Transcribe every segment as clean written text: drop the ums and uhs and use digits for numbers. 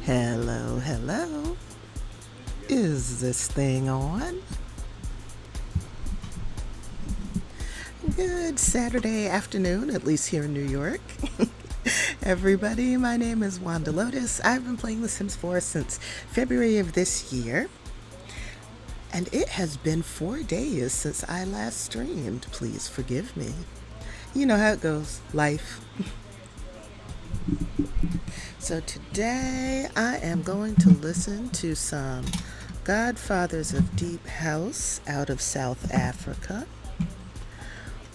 Hello, hello. Is this thing on? Good Saturday afternoon, at least here in New York. Everybody, my name is Lotus. I've been playing The Sims 4 since February of this year, and it has been 4 days since I last streamed. Please forgive me. You know how it goes, life. So today I am going to listen to some Godfathers of Deep House out of South Africa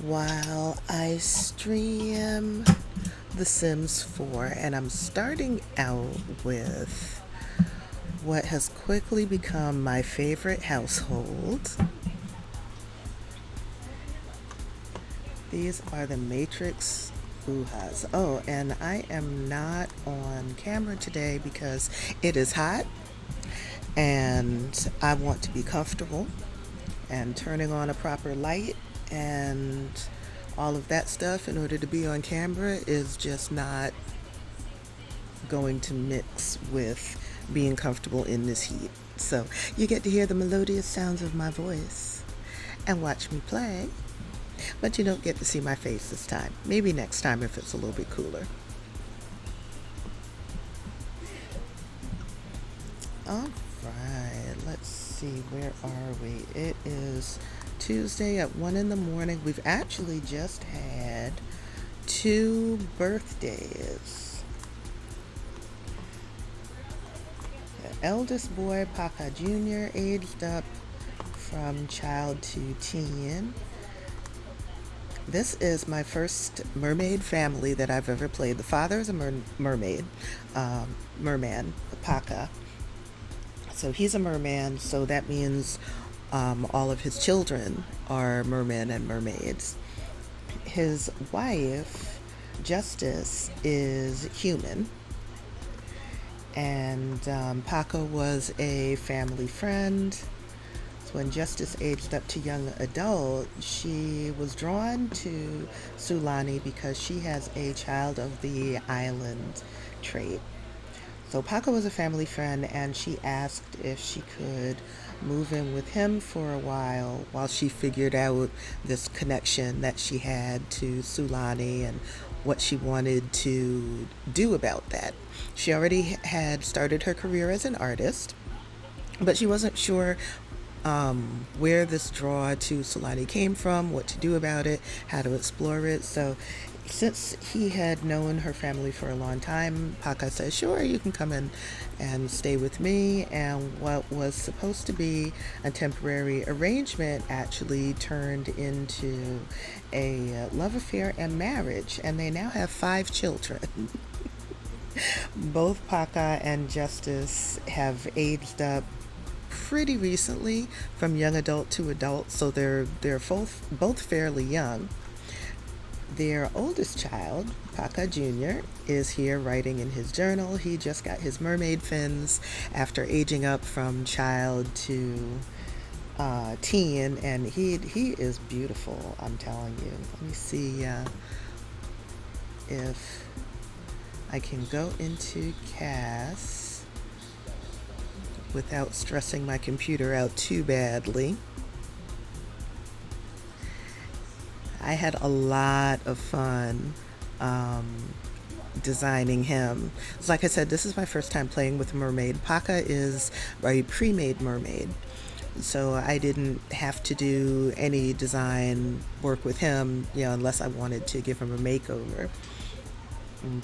while I stream The Sims 4. And I'm starting out with what has quickly become my favorite household. These are the Matrix Uhas. Oh, and I am not on camera today because it is hot and I want to be comfortable, and turning on a proper light and all of that stuff in order to be on camera is just not going to mix with being comfortable in this heat. So you get to hear the melodious sounds of my voice and watch me play, but you don't get to see my face this time. Maybe next time if it's a little bit cooler. All right, let's see, where are we? It is Tuesday at 1 in the morning. We've actually just had 2 birthdays. The eldest boy, Paka'a Jr., aged up from child to teen. This is my first mermaid family that I've ever played. The father is a mermaid, merman, Paka'a. So he's a merman, so that means all of his children are mermen and mermaids. His wife, Justice, is human, and Paka'a was a family friend. So when Justice aged up to young adult, she was drawn to Sulani because she has a child of the island trait. So Paka'a was a family friend, and she asked if she could move in with him for a while she figured out this connection that she had to Sulani and what she wanted to do about that. She already had started her career as an artist, but she wasn't sure where this draw to Sulani came from, what to do about it, how to explore it. So since he had known her family for a long time, Paka'a said, sure, you can come in and stay with me. And what was supposed to be a temporary arrangement actually turned into a love affair and marriage. And they now have 5 children. Both Paka'a and Justice have aged up pretty recently from young adult to adult, so they're both fairly young. Their oldest child, Paka'a Jr., is here writing in his journal. He just got his mermaid fins after aging up from child to teen, and he is beautiful, I'm telling you. Let me see if I can go into CAS without stressing my computer out too badly. I had a lot of fun designing him. So like I said, this is my first time playing with a mermaid. Paka'a is a pre-made mermaid, so I didn't have to do any design work with him, unless I wanted to give him a makeover.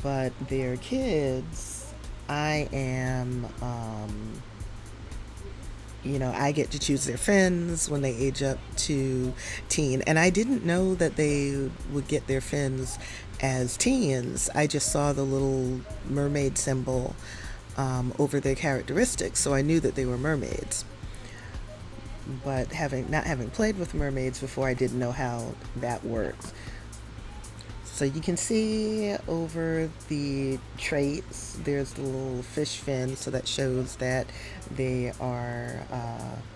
But their kids, I am I get to choose their fins when they age up to teen. And I didn't know that they would get their fins as teens. I just saw the little mermaid symbol over their characteristics, so I knew that they were mermaids. But not having played with mermaids before, I didn't know how that works. So you can see over the traits, there's the little fish fin, so that shows that they are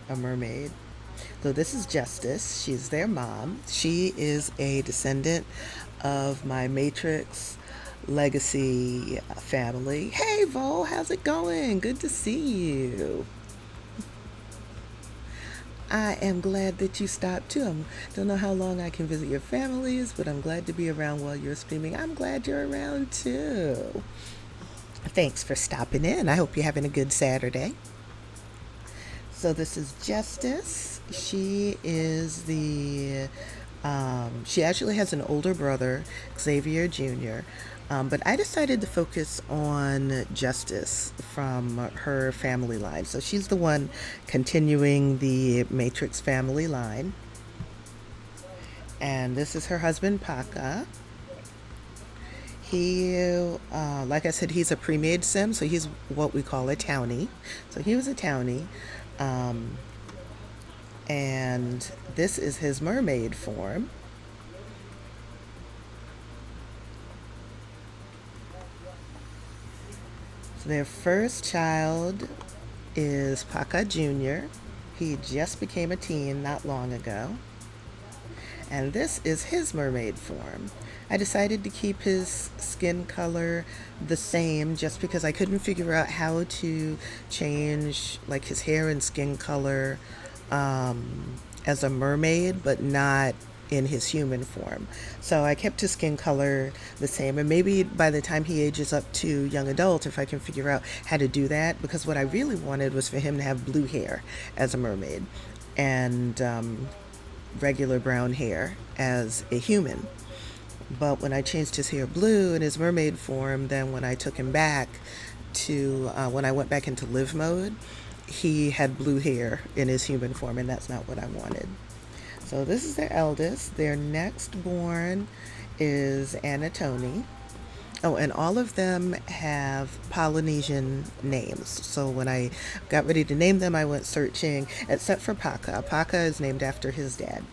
a mermaid. So this is Justice. She's their mom. She is a descendant of my Matrix legacy family. Hey, Vo, how's it going? Good to see you. I am glad that you stopped too. I don't know how long I can visit your families, but I'm glad to be around while you're streaming. I'm glad you're around too. Thanks for stopping in. I hope you're having a good Saturday. So this is Justice. She is she actually has an older brother, Xavier Jr. But I decided to focus on Justice from her family line. So she's the one continuing the Matrix family line. And this is her husband, Paka. He, like I said, he's a pre-made sim, so he's what we call a townie. So he was a townie. Um, and this is his mermaid form. So their first child is Paka Jr. He just became a teen not long ago. And this is his mermaid form. I decided to keep his skin color the same just because I couldn't figure out how to change like his hair and skin color as a mermaid, but not in his human form. So I kept his skin color the same, and maybe by the time he ages up to young adult, if I can figure out how to do that, because what I really wanted was for him to have blue hair as a mermaid and regular brown hair as a human. But when I changed his hair blue in his mermaid form, then when I took him back to, when I went back into live mode, he had blue hair in his human form, and that's not what I wanted. So this is their eldest. Their next born is Anatoni. Oh, and all of them have Polynesian names. So when I got ready to name them, I went searching, except for Paka. Paka is named after his dad.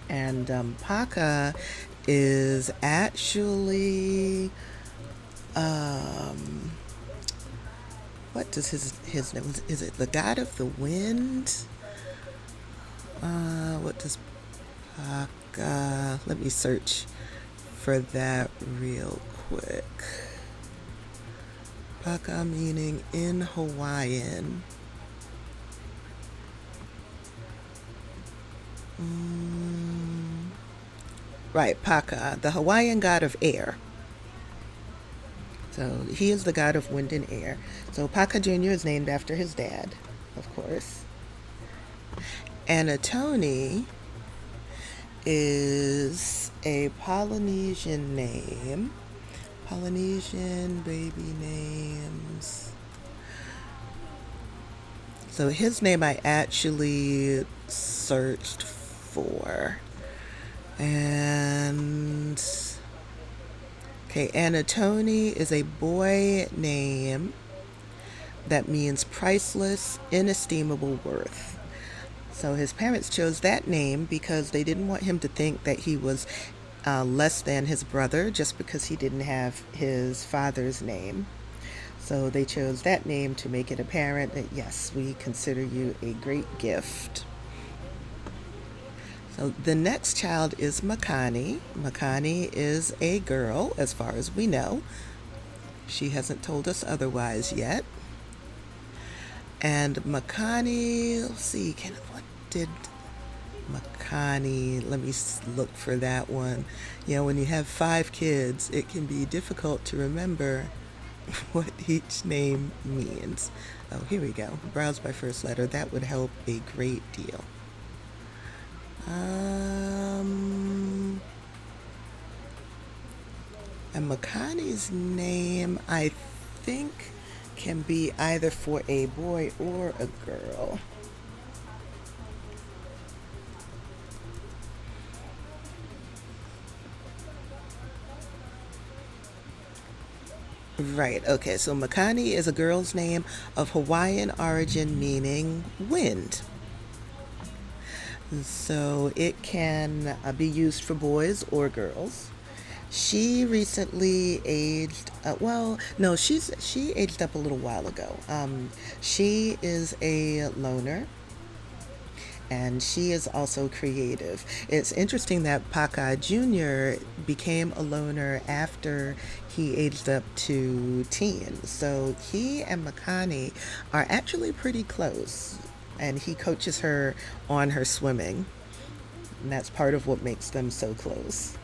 And Paka is actually, what does his name, is it the god of the wind? What does Paka, let me search for that real quick. Paka meaning in Hawaiian. Right, Paka, the Hawaiian god of air. So he is the god of wind and air. So Paka Jr. is named after his dad, of course. Anatoni is a Polynesian name. Polynesian baby names. So his name I actually searched for. And okay, Anatoni is a boy name that means priceless, inestimable worth. So his parents chose that name because they didn't want him to think that he was less than his brother just because he didn't have his father's name. So they chose that name to make it apparent that yes, we consider you a great gift. So the next child is Makani. Makani is a girl, as far as we know. She hasn't told us otherwise yet. And Makani, let's see, what did Makani, let me look for that one. You know, when you have 5 kids, it can be difficult to remember what each name means. Oh, here we go. Browse by first letter. That would help a great deal. And Makani's name, I think, can be either for a boy or a girl. Right, okay, so Makani is a girl's name of Hawaiian origin meaning wind. So it can be used for boys or girls. She recently aged. Well, no, she aged up a little while ago. She is a loner, and she is also creative. It's interesting that Paka'a Jr. became a loner after he aged up to teen. So he and Makani are actually pretty close, and he coaches her on her swimming, and that's part of what makes them so close.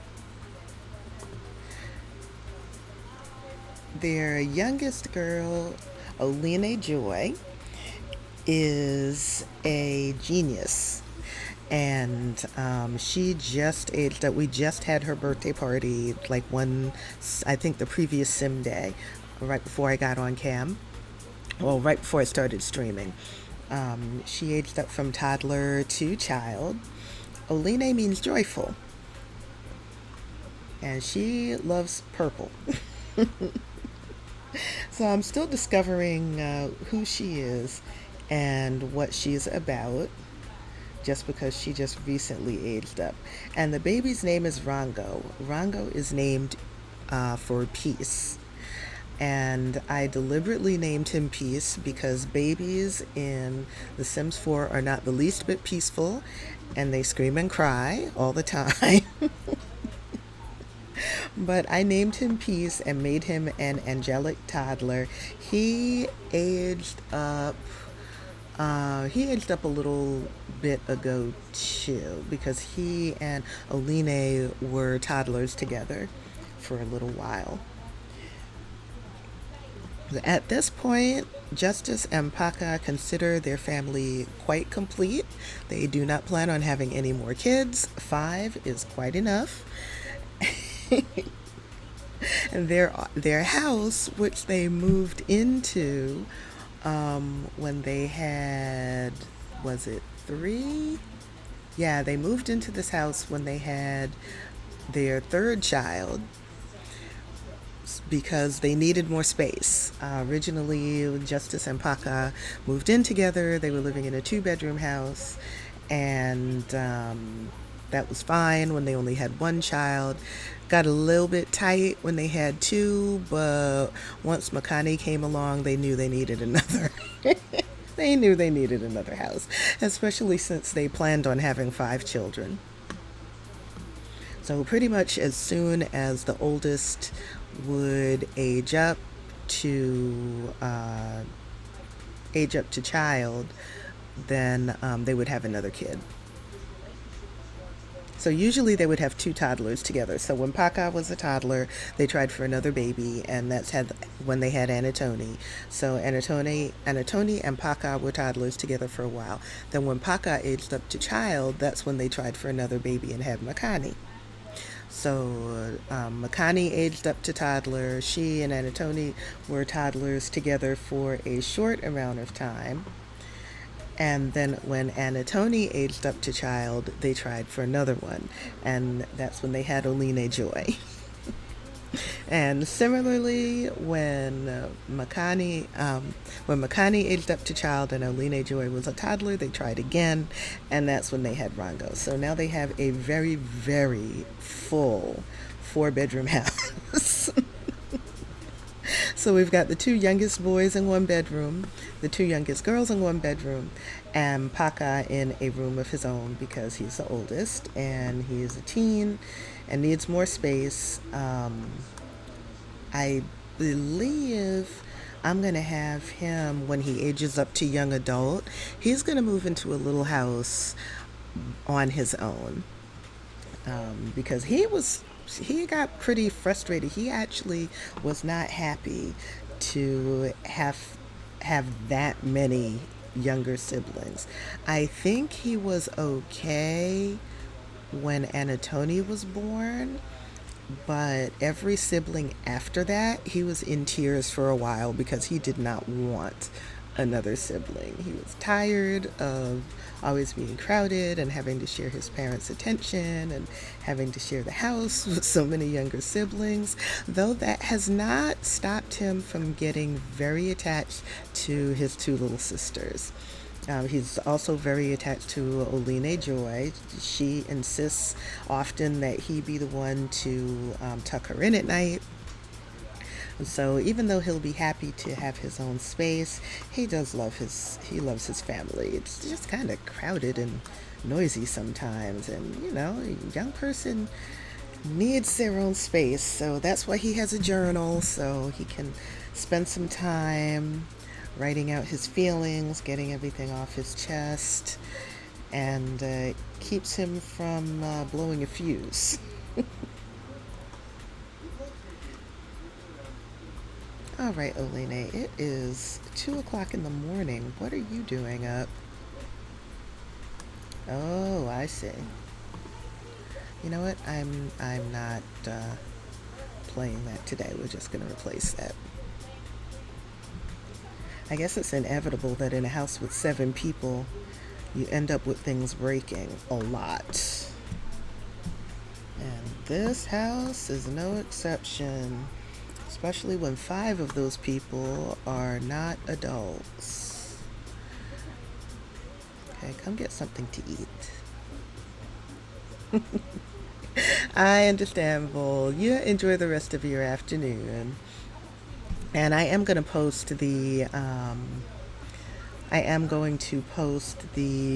Their youngest girl, Oline Joy, is a genius. And she just aged up. We just had her birthday party, like one, I think the previous sim day, right before I got on cam. Well, right before I started streaming. She aged up from toddler to child. Oline means joyful, and she loves purple. So I'm still discovering who she is and what she's about, just because she just recently aged up. And the baby's name is Rango. Rango is named for peace. And I deliberately named him Peace because babies in The Sims 4 are not the least bit peaceful, and they scream and cry all the time. But I named him Peace and made him an angelic toddler. He aged up. He aged up a little bit ago too, because he and Oline were toddlers together for a little while. At this point, Justice and Paka consider their family quite complete. They do not plan on having any more kids. 5 is quite enough. And their house, which they moved into when they had, was it 3? Yeah, they moved into this house when they had their third child because they needed more space. Originally, Justice and Paka moved in together. They were living in a 2-bedroom house, and that was fine when they only had one child. Got a little bit tight when they had 2, but once Makani came along, they knew they needed another. They knew they needed another house, especially since they planned on having 5 children. So pretty much as soon as the oldest would age up to child, then they would have another kid. So usually they would have 2 toddlers together. So when Paka was a toddler, they tried for another baby, and that's when they had Anatoni. So Anatoni and Paka were toddlers together for a while. Then when Paka aged up to child, that's when they tried for another baby and had Makani. So Makani aged up to toddler. She and Anatoni were toddlers together for a short amount of time. And then when Anatoni aged up to child, they tried for another one. And that's when they had Oline Joy. And similarly, when Makani aged up to child and Oline Joy was a toddler, they tried again, and that's when they had Rango. So now they have a very, very full 4-bedroom house. So we've got the 2 youngest boys in 1 bedroom, the 2 youngest girls in 1 bedroom, and Paka in a room of his own because he's the oldest and he is a teen and needs more space. I believe I'm going to have him, when he ages up to young adult, he's going to move into a little house on his own, because he got pretty frustrated. He actually was not happy to have that many younger siblings. I think he was okay when Anatoni was born, but every sibling after that, he was in tears for a while because he did not want another sibling. He was tired of always being crowded and having to share his parents' attention and having to share the house with so many younger siblings, though that has not stopped him from getting very attached to his 2 little sisters. He's also very attached to Oline Joy. She insists often that he be the one to tuck her in at night. So even though he'll be happy to have his own space, he loves his family. It's just kind of crowded and noisy sometimes, and a young person needs their own space. So that's why he has a journal, so he can spend some time writing out his feelings, getting everything off his chest, and keeps him from blowing a fuse. All right, Oline, it is 2 o'clock in the morning. What are you doing up? Oh, I see. You know what? I'm not playing that today. We're just gonna replace that. I guess it's inevitable that in a house with 7 people, you end up with things breaking a lot. And this house is no exception, especially when 5 of those people are not adults. Okay, come get something to eat. I understand, Bull. You enjoy the rest of your afternoon. And I am going to post the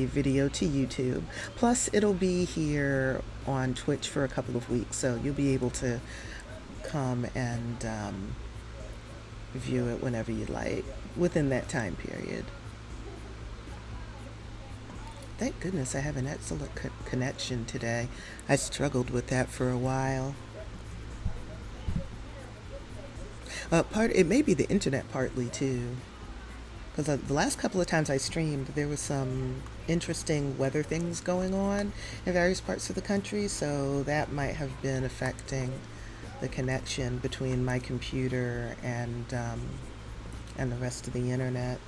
video to YouTube. Plus, it'll be here on Twitch for a couple of weeks, so you'll be able to come and view it whenever you like within that time period. Thank goodness I have an excellent connection today. I struggled with that for a while. It may be the internet partly too, because the last couple of times I streamed, there was some interesting weather things going on in various parts of the country, so that might have been affecting the connection between my computer and the rest of the internet.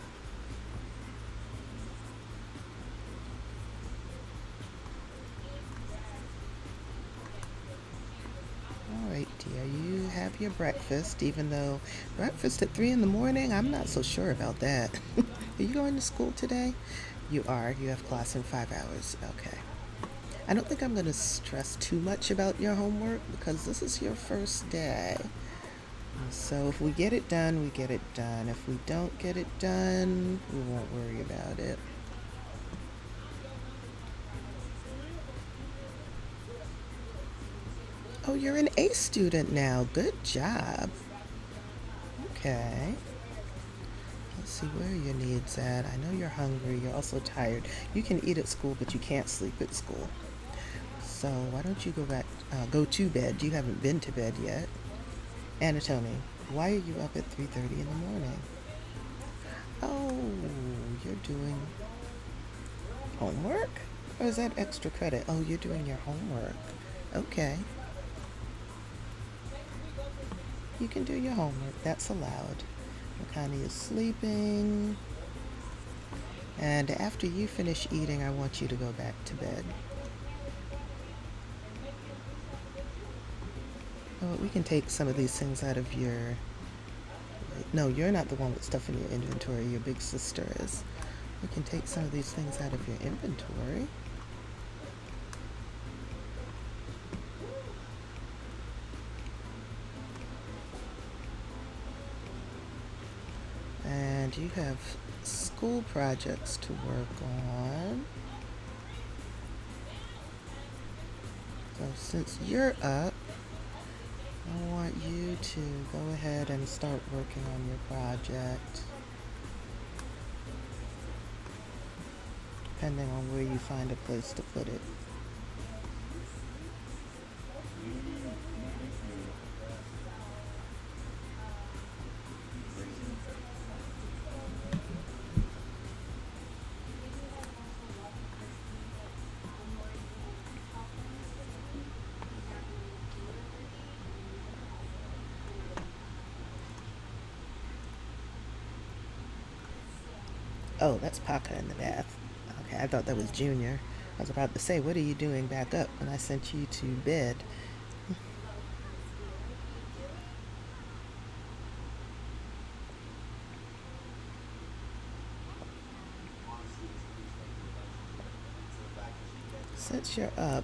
All right, dear, you have your breakfast, even though breakfast at 3 in the morning, I'm not so sure about that. Are you going to school today? You are. You have class in 5 hours. Okay. I don't think I'm going to stress too much about your homework because this is your first day. So if we get it done, we get it done. If we don't get it done, we won't worry about it. Oh, you're an A student now. Good job. Okay. Let's see, where are your needs at? I know you're hungry. You're also tired. You can eat at school, but you can't sleep at school. So why don't you go to bed? You haven't been to bed yet. Anatoni, why are you up at 3:30 in the morning? Oh, you're doing homework? Or is that extra credit? Oh, you're doing your homework. Okay. You can do your homework. That's allowed. Makani is sleeping. And after you finish eating, I want you to go back to bed. Oh, we can take some of these things out of your... No, you're not the one with stuff in your inventory. Your big sister is. We can take some of these things out of your inventory. And you have school projects to work on. So since you're up, I want you to go ahead and start working on your project. Depending on where you find a place to put it. Oh, that's Paka in the bath. Okay, I thought that was Junior. I was about to say, what are you doing back up when I sent you to bed? Since you're up,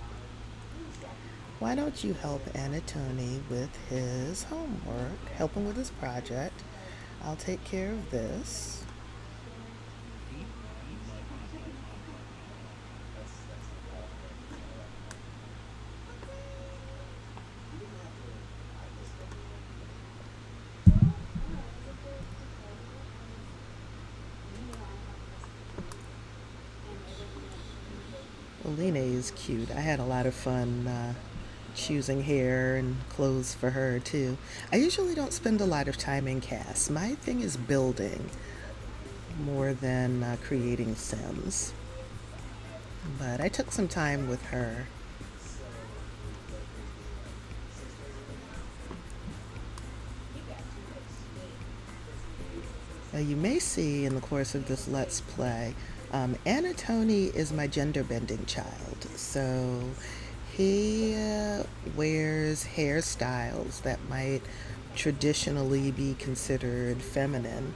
Why don't you help Anatoni with his homework? Help him with his project. I'll take care of this. Lena is cute. I had a lot of fun choosing hair and clothes for her too. I usually don't spend a lot of time in cast. My thing is building more than creating Sims. But I took some time with her. You may see in the course of this Let's Play, Anatoni is my gender bending child. So he wears hairstyles that might traditionally be considered feminine.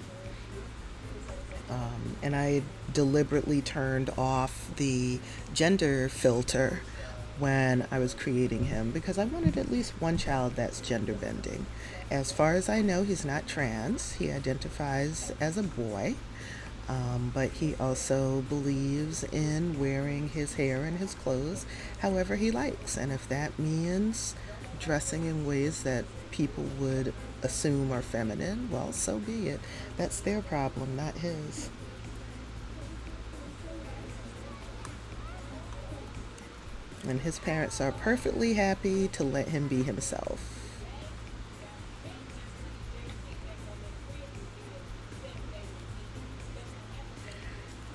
And I deliberately turned off the gender filter when I was creating him because I wanted at least one child that's gender bending. As far as I know, he's not trans. He identifies as a boy, but he also believes in wearing his hair and his clothes however he likes. And if that means dressing in ways that people would assume are feminine, well, so be it. That's their problem, not his. And his parents are perfectly happy to let him be himself.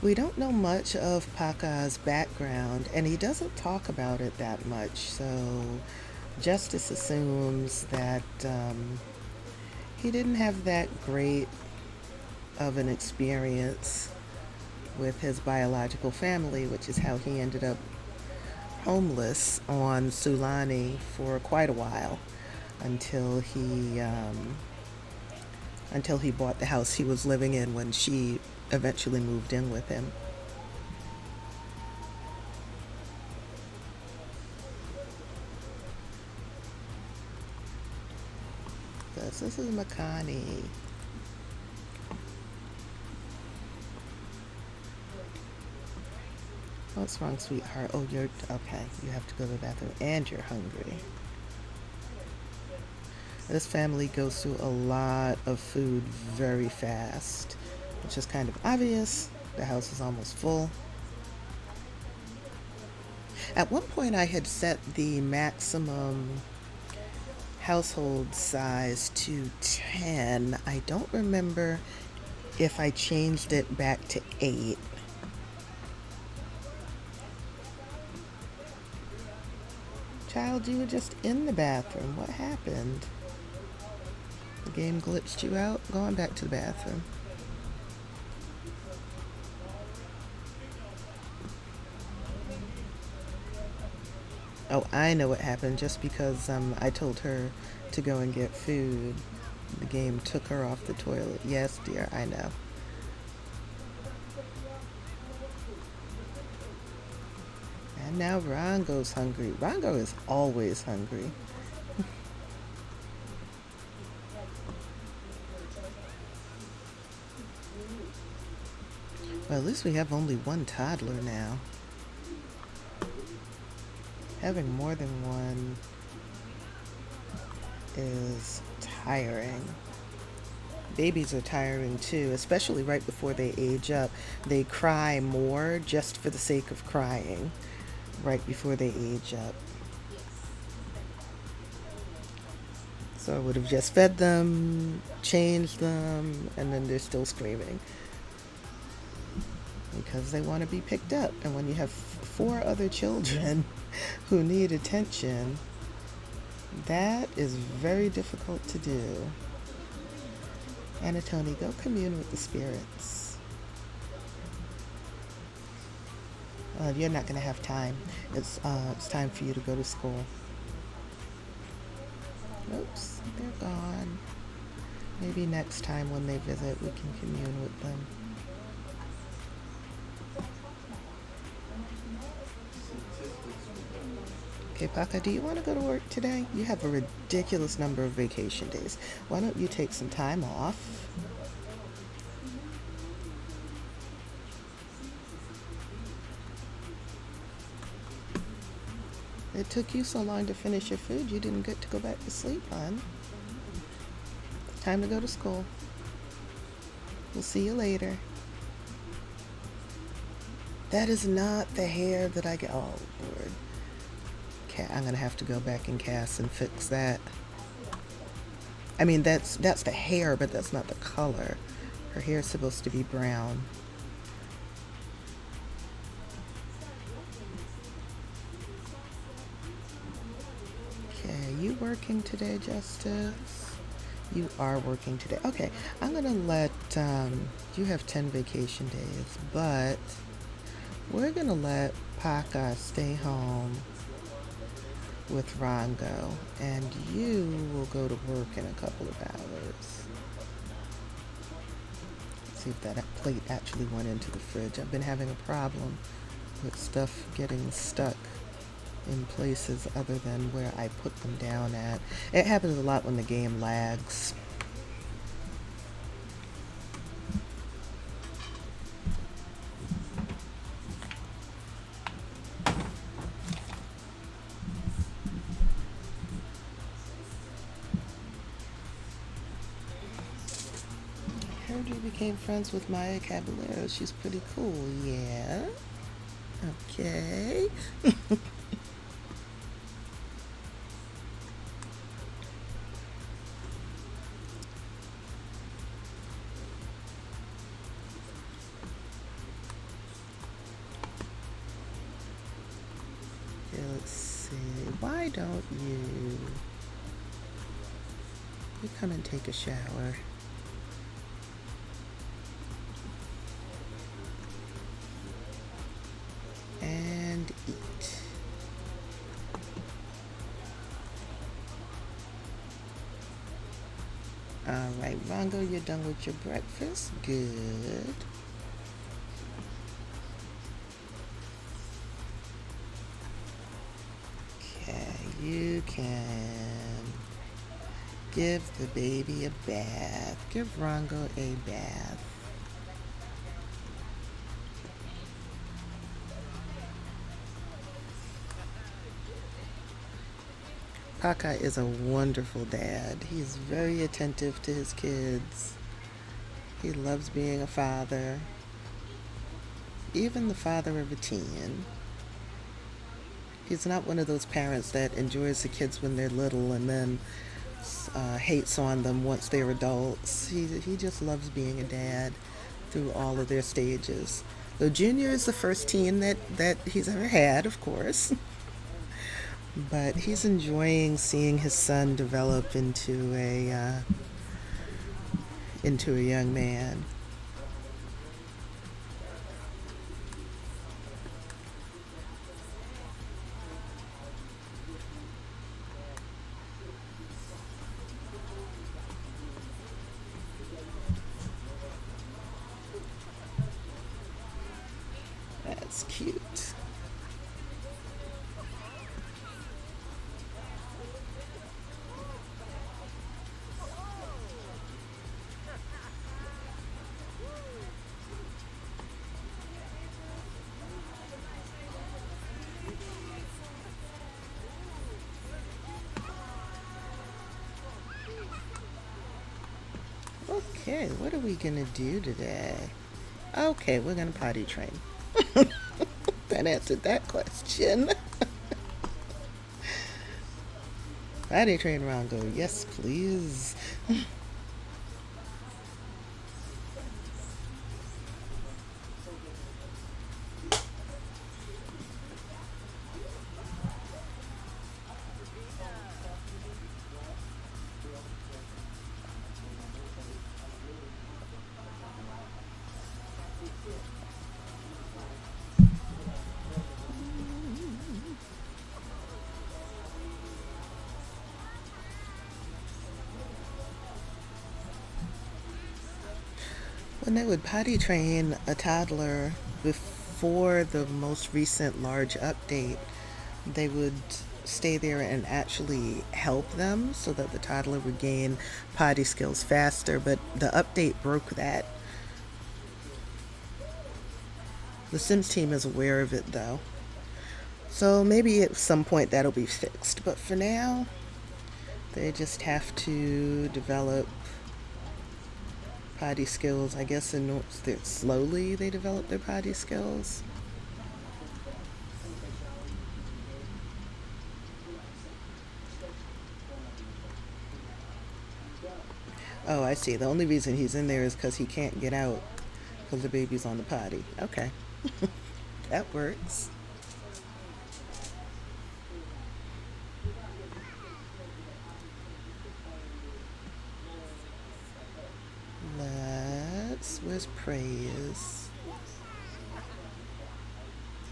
We don't know much of Paka'a's background, and he doesn't talk about it that much, so Justice assumes that he didn't have that great of an experience with his biological family, which is how he ended up homeless on Sulani for quite a while until he bought the house he was living in when she eventually moved in with him. This is Makani. What's wrong, sweetheart? Oh, you're okay. You have to go to the bathroom and you're hungry. This family goes through a lot of food very fast, which is kind of obvious. The house is almost full. At one point, I had set the maximum household size to 10. I don't remember if I changed it back to 8. Child, you were just in the bathroom. What happened? The game glitched you out? Going back to the bathroom. Oh, I know what happened. Just because I told her to go and get food, the game took her off the toilet. Yes, dear, I know. And now Rongo's hungry. Rongo is always hungry. Well, at least we have only one toddler now. Having more than one is tiring. Babies are tiring too, especially right before they age up. They cry more just for the sake of crying right before they age up. So I would have just fed them, changed them, and then they're still screaming because they want to be picked up. And when you have 4 other children who need attention, that is very difficult to do. Anatoni, go commune with the spirits. You're not going to have time. It's time for you to go to school. Oops, they're gone. Maybe next time when they visit, we can commune with them. Okay, Paka, do you want to go to work today? You have a ridiculous number of vacation days. Why don't you take some time off? It took you so long to finish your food, you didn't get to go back to sleep, hon. Time to go to school. We'll see you later. That is not the hair that I get. Oh, Lord. I'm going to have to go back and cast and fix that. I mean, that's the hair, but that's not the color. Her hair is supposed to be brown. Okay, you working today, Justice? You are working today. Okay, I'm going to let, you have 10 vacation days, but we're going to let Paka stay home with Rongo, and you will go to work in a couple of hours. See if that plate actually went into the fridge. I've been having a problem with stuff getting stuck in places other than where I put them down at. It happens a lot when the game lags. I heard you became friends with Maya Caballero. She's pretty cool, yeah? Okay. Let's see. Why don't you come and take a shower? And eat. All right, Rongo, you're done with your breakfast. Good. Okay, you can give the baby a bath. Give Rongo a bath. Paka is a wonderful dad. He's very attentive to his kids. He loves being a father, even the father of a teen. He's not one of those parents that enjoys the kids when they're little and then hates on them once they're adults. He just loves being a dad through all of their stages. So Junior is the first teen that he's ever had, of course. But he's enjoying seeing his son develop into a young man. That's cute. Okay, what are we gonna do today? Okay, we're gonna potty train. That answered that question. Potty train Rongo, yes please. When they would potty train a toddler before the most recent large update, they would stay there and actually help them so that the toddler would gain potty skills faster, but the update broke that. The Sims team is aware of it though. So maybe at some point that'll be fixed. But for now, they just have to develop potty skills. I guess slowly they develop their potty skills. Oh, I see. The only reason he's in there is because he can't get out because the baby's on the potty. Okay. That works. Where's praise?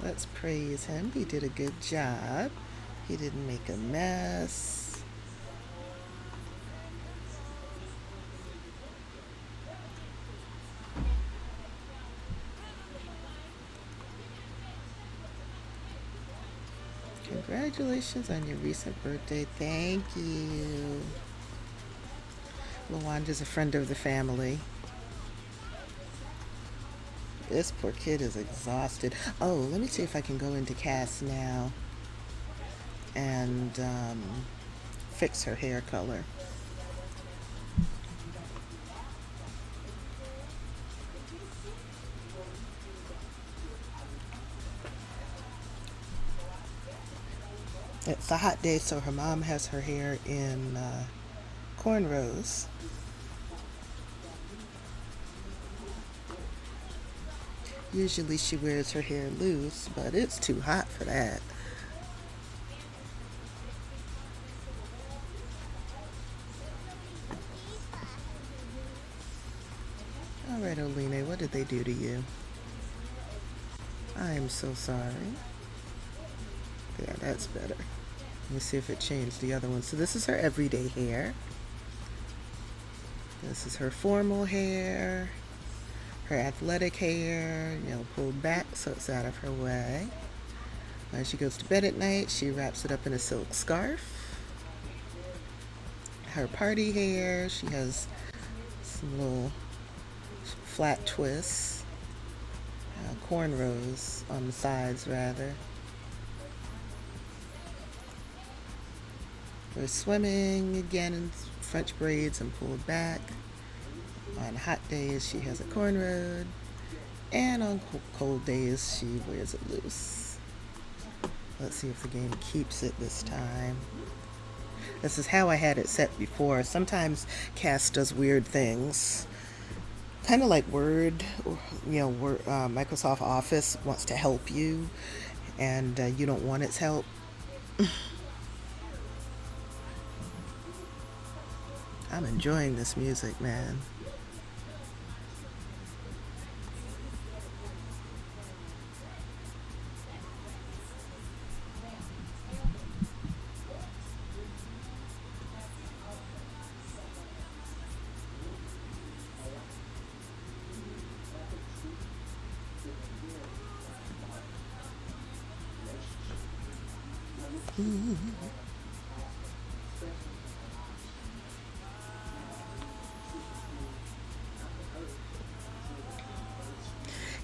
Let's praise him. He did a good job. He didn't make a mess. Congratulations on your recent birthday. Thank you. Lawanda's a friend of the family. This poor kid is exhausted. Oh, let me see if I can go into Cass now and fix her hair color. It's a hot day, so her mom has her hair in cornrows. Usually she wears her hair loose, but it's too hot for that. All right, Oline, what did they do to you? I am so sorry. Yeah, that's better. Let me see if it changed the other one. So this is her everyday hair. This is her formal hair. Her athletic hair, pulled back so it's out of her way. When she goes to bed at night, she wraps it up in a silk scarf. Her party hair, she has some little flat twists, cornrows on the sides rather. We're swimming again in French braids and pulled back. On hot days, she has it cornrowed, and on cold days, she wears it loose. Let's see if the game keeps it this time. This is how I had it set before. Sometimes Cass does weird things, kind of like Word, Microsoft Office wants to help you, and you don't want its help. I'm enjoying this music, man.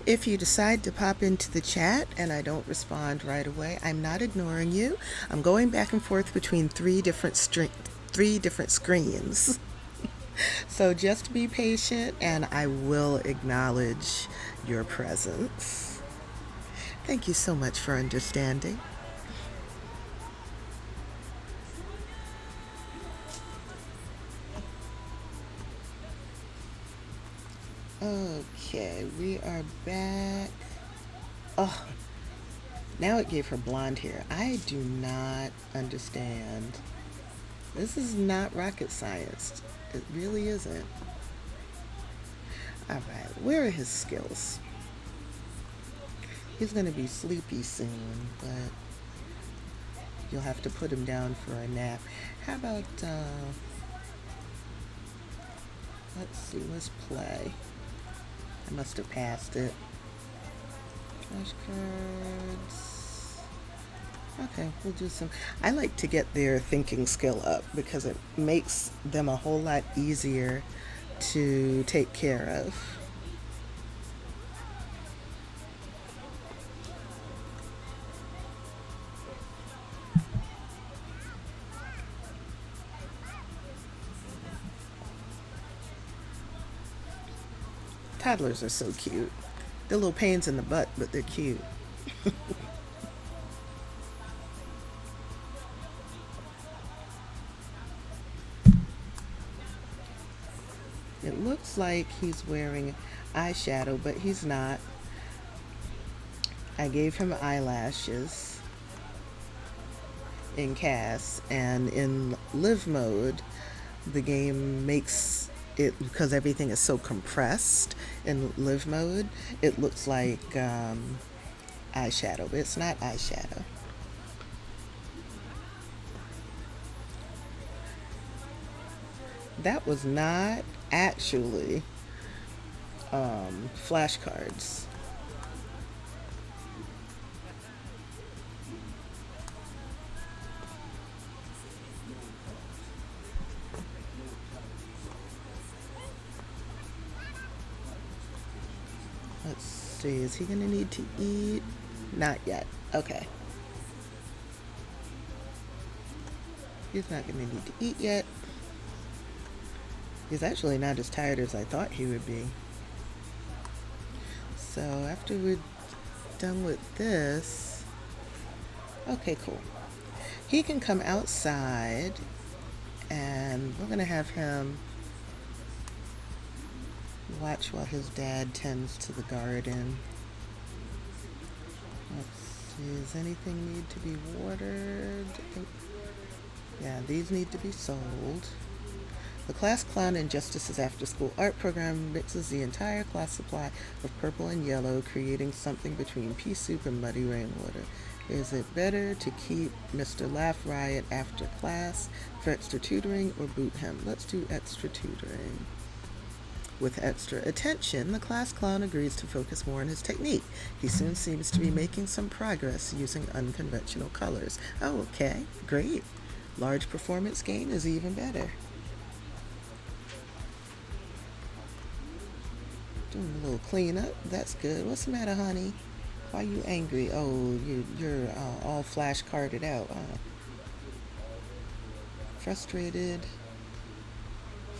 If you decide to pop into the chat and I don't respond right away, I'm not ignoring you. I'm going back and forth between three different screens. So just be patient and I will acknowledge your presence. Thank you so much for understanding. Okay, we are back. Oh, now it gave her blonde hair. I do not understand. This is not rocket science. It really isn't. All right, where are his skills? He's going to be sleepy soon, but you'll have to put him down for a nap. How about, let's see, let's play. I must have passed it. Flashcards. Okay, we'll do some. I like to get their thinking skill up because it makes them a whole lot easier to take care of. Toddlers are so cute. They're little pains in the butt, but they're cute. It looks like he's wearing eyeshadow, but he's not. I gave him eyelashes in cast, and in live mode, the game makes it, because everything is so compressed in live mode, it looks like eyeshadow, but it's not eyeshadow. That was not actually flashcards. Let's see, is he gonna need to eat? Not yet. Okay. He's not gonna need to eat yet. He's actually not as tired as I thought he would be. So after we're done with this, okay, cool. He can come outside and we're gonna have him watch while his dad tends to the garden. Let's see, does anything need to be watered? Yeah, these need to be sold. The class clown and Justice's after-school art program mixes the entire class supply of purple and yellow, creating something between pea soup and muddy rainwater. Is it better to keep Mr. Laugh Riot after class for extra tutoring or boot him? Let's do extra tutoring. With extra attention, the class clown agrees to focus more on his technique. He soon seems to be making some progress using unconventional colors. Oh, okay, great. Large performance gain is even better. Doing a little cleanup. That's good. What's the matter, honey? Why are you angry? Oh, you're all flash carded out. Frustrated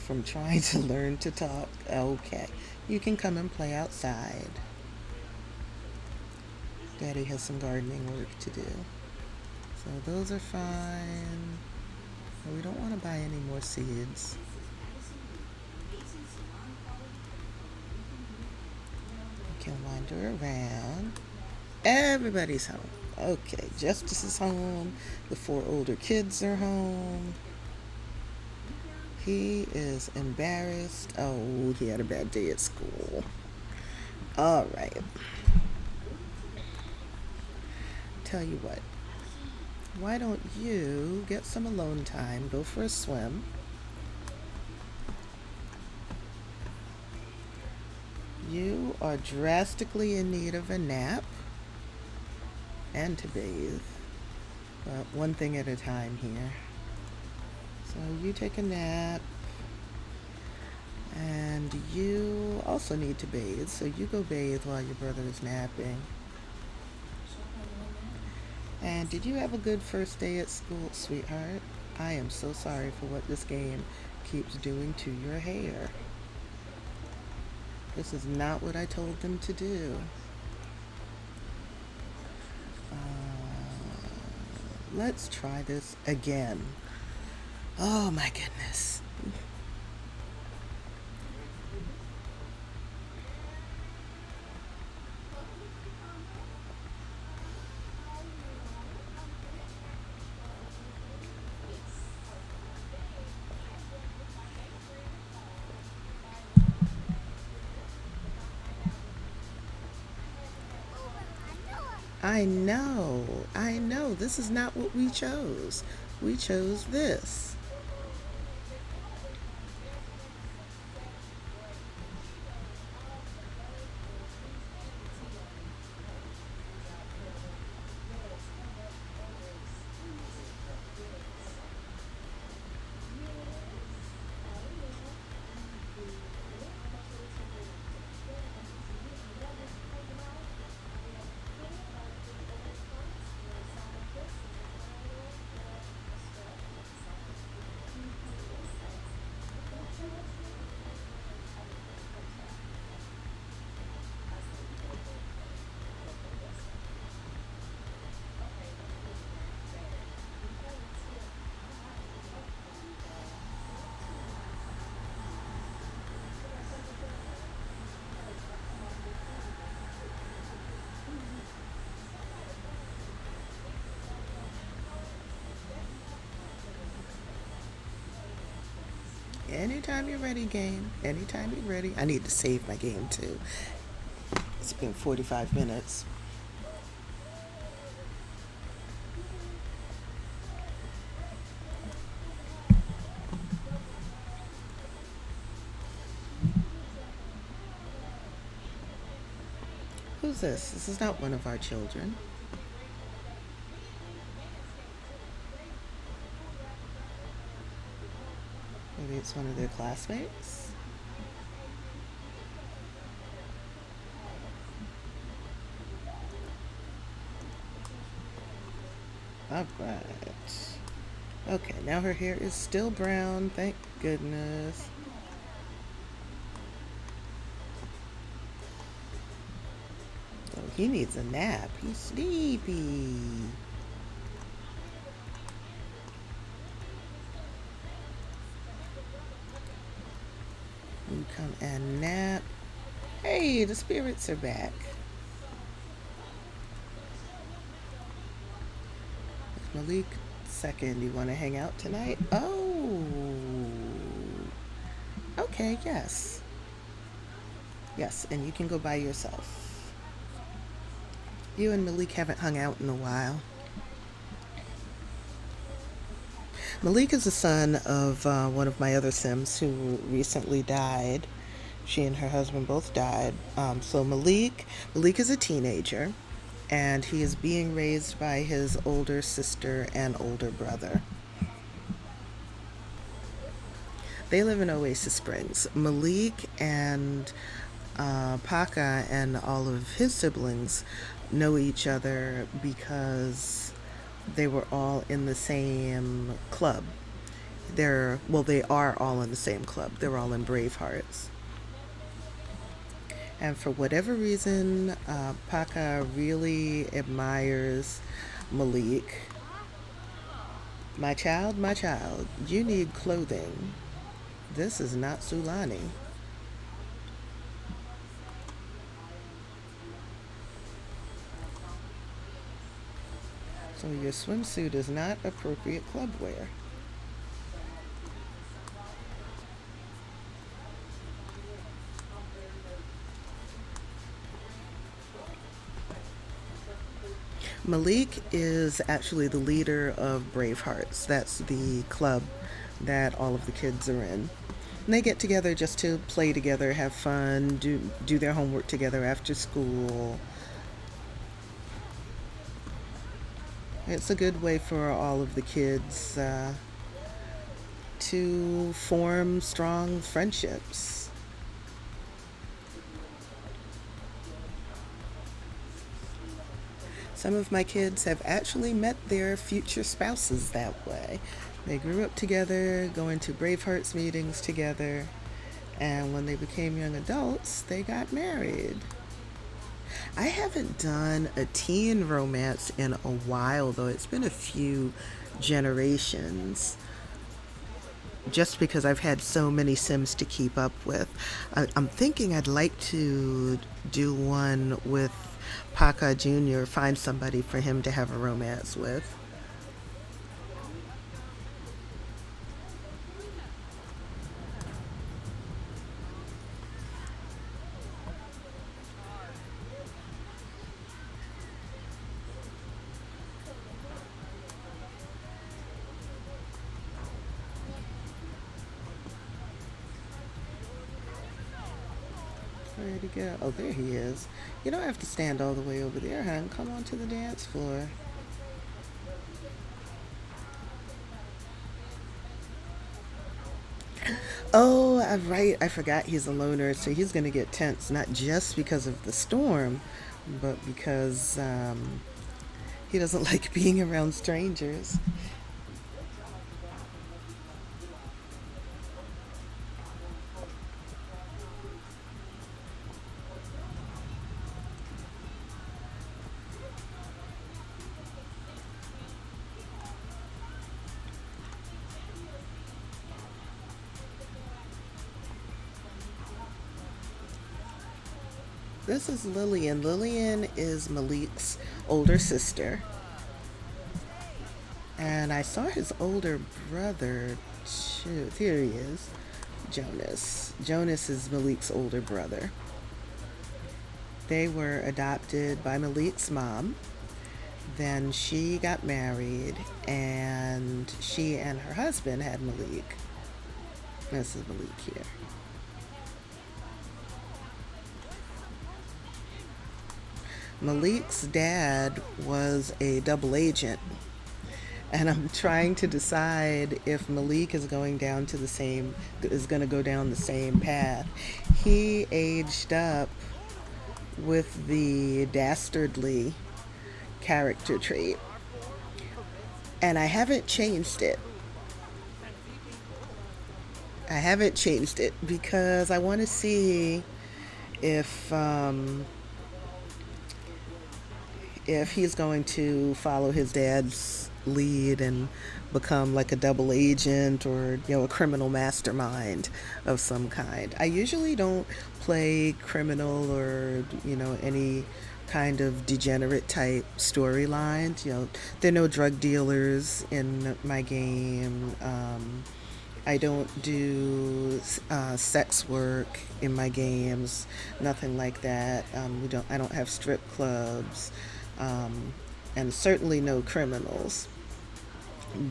from trying to learn to talk. Okay. You can come and play outside. Daddy has some gardening work to do. So those are fine. But we don't want to buy any more seeds. We can wander around. Everybody's home. Okay, Justice is home. The 4 older kids are home. He is embarrassed. Oh, he had a bad day at school. All right. Tell you what. Why don't you get some alone time, go for a swim. You are drastically in need of a nap and to bathe. But one thing at a time here. So you take a nap, and you also need to bathe. So you go bathe while your brother is napping. And did you have a good first day at school, sweetheart? I am so sorry for what this game keeps doing to your hair. This is not what I told them to do. Let's try this again. Oh my goodness. I know. This is not what we chose. We chose this. Anytime you're ready, game. Anytime you're ready. I need to save my game too. It's been 45 minutes. Who's this? This is not one of our children. Maybe it's one of their classmates. All right. Okay, now her hair is still brown. Thank goodness. Oh, he needs a nap. He's sleepy. You come and nap. Hey, the spirits are back. Malik, second, you want to hang out tonight? Oh. Okay, yes. Yes, and you can go by yourself. You and Malik haven't hung out in a while. Malik is the son of one of my other Sims who recently died. She and her husband both died. So Malik is a teenager, and he is being raised by his older sister and older brother. They live in Oasis Springs. Malik and Paka and all of his siblings know each other because they were all in the same club. They are all in the same club. They're all in Bravehearts. And for whatever reason, Paka really admires Malik. My child, you need clothing. This is not Sulani. So your swimsuit is not appropriate club wear. Malik is actually the leader of Bravehearts. That's the club that all of the kids are in. And they get together just to play together, have fun, do their homework together after school. It's a good way for all of the kids to form strong friendships. Some of my kids have actually met their future spouses that way. They grew up together, going to Bravehearts meetings together, and when they became young adults, they got married. I haven't done a teen romance in a while, though. It's been a few generations. Just because I've had so many Sims to keep up with. I'm thinking I'd like to do one with Paka Jr., find somebody for him to have a romance with. Where'd he go? Oh, there he is. You don't have to stand all the way over there, hon. Come on to the dance floor. Oh, I'm right. I forgot he's a loner, so he's going to get tense, not just because of the storm, but because he doesn't like being around strangers. This is Lillian. Lillian is Malik's older sister. And I saw his older brother too. Here he is. Jonas. Jonas is Malik's older brother. They were adopted by Malik's mom. Then she got married, and she and her husband had Malik. This is Malik here. Malik's dad was a double agent, and I'm trying to decide if Malik is going to go down the same path. He aged up with the dastardly character trait, and I haven't changed it. I haven't changed it because I want to see if if he's going to follow his dad's lead and become like a double agent or a criminal mastermind of some kind. I usually don't play criminal or any kind of degenerate type storylines. There are no drug dealers in my game. I don't do sex work in my games, nothing like that. I don't have strip clubs, and certainly no criminals.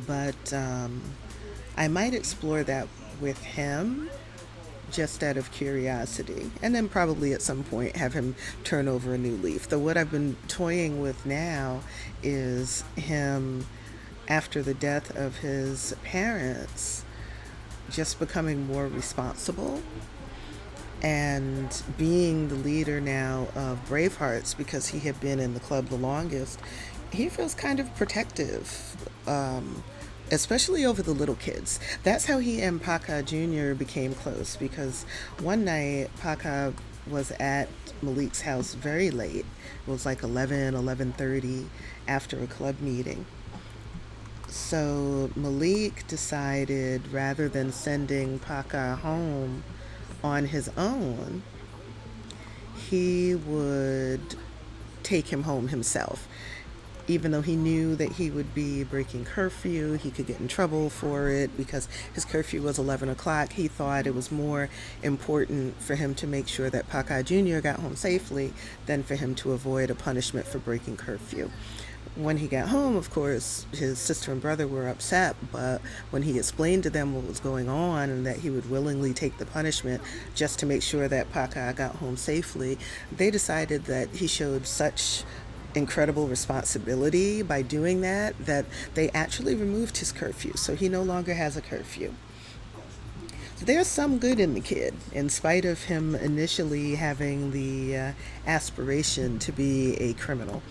But I might explore that with him just out of curiosity, and then probably at some point have him turn over a new leaf. Though what I've been toying with now is him, after the death of his parents, just becoming more responsible and being the leader now of Bravehearts because he had been in the club the longest. He feels kind of protective, especially over the little kids. That's how he and Paka'a Jr. became close, because one night Paka'a was at Malik's house very late. It was like 11:30 after a club meeting. So Malik decided, rather than sending Paka'a home on his own, he would take him home himself. Even though he knew that he would be breaking curfew, he could get in trouble for it because his curfew was 11 o'clock. He thought it was more important for him to make sure that Paka'a Jr. got home safely than for him to avoid a punishment for breaking curfew. When he got home, of course, his sister and brother were upset, but when he explained to them what was going on and that he would willingly take the punishment just to make sure that Paka'a got home safely, they decided that he showed such incredible responsibility by doing that they actually removed his curfew, so he no longer has a curfew. So there's some good in the kid, in spite of him initially having the aspiration to be a criminal.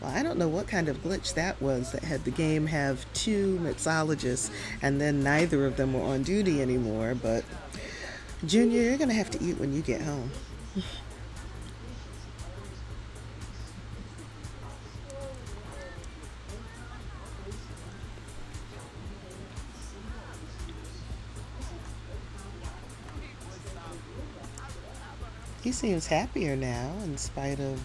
Well, I don't know what kind of glitch that was that had the game have two mixologists and then neither of them were on duty anymore, but Junior, you're going to have to eat when you get home. He seems happier now in spite of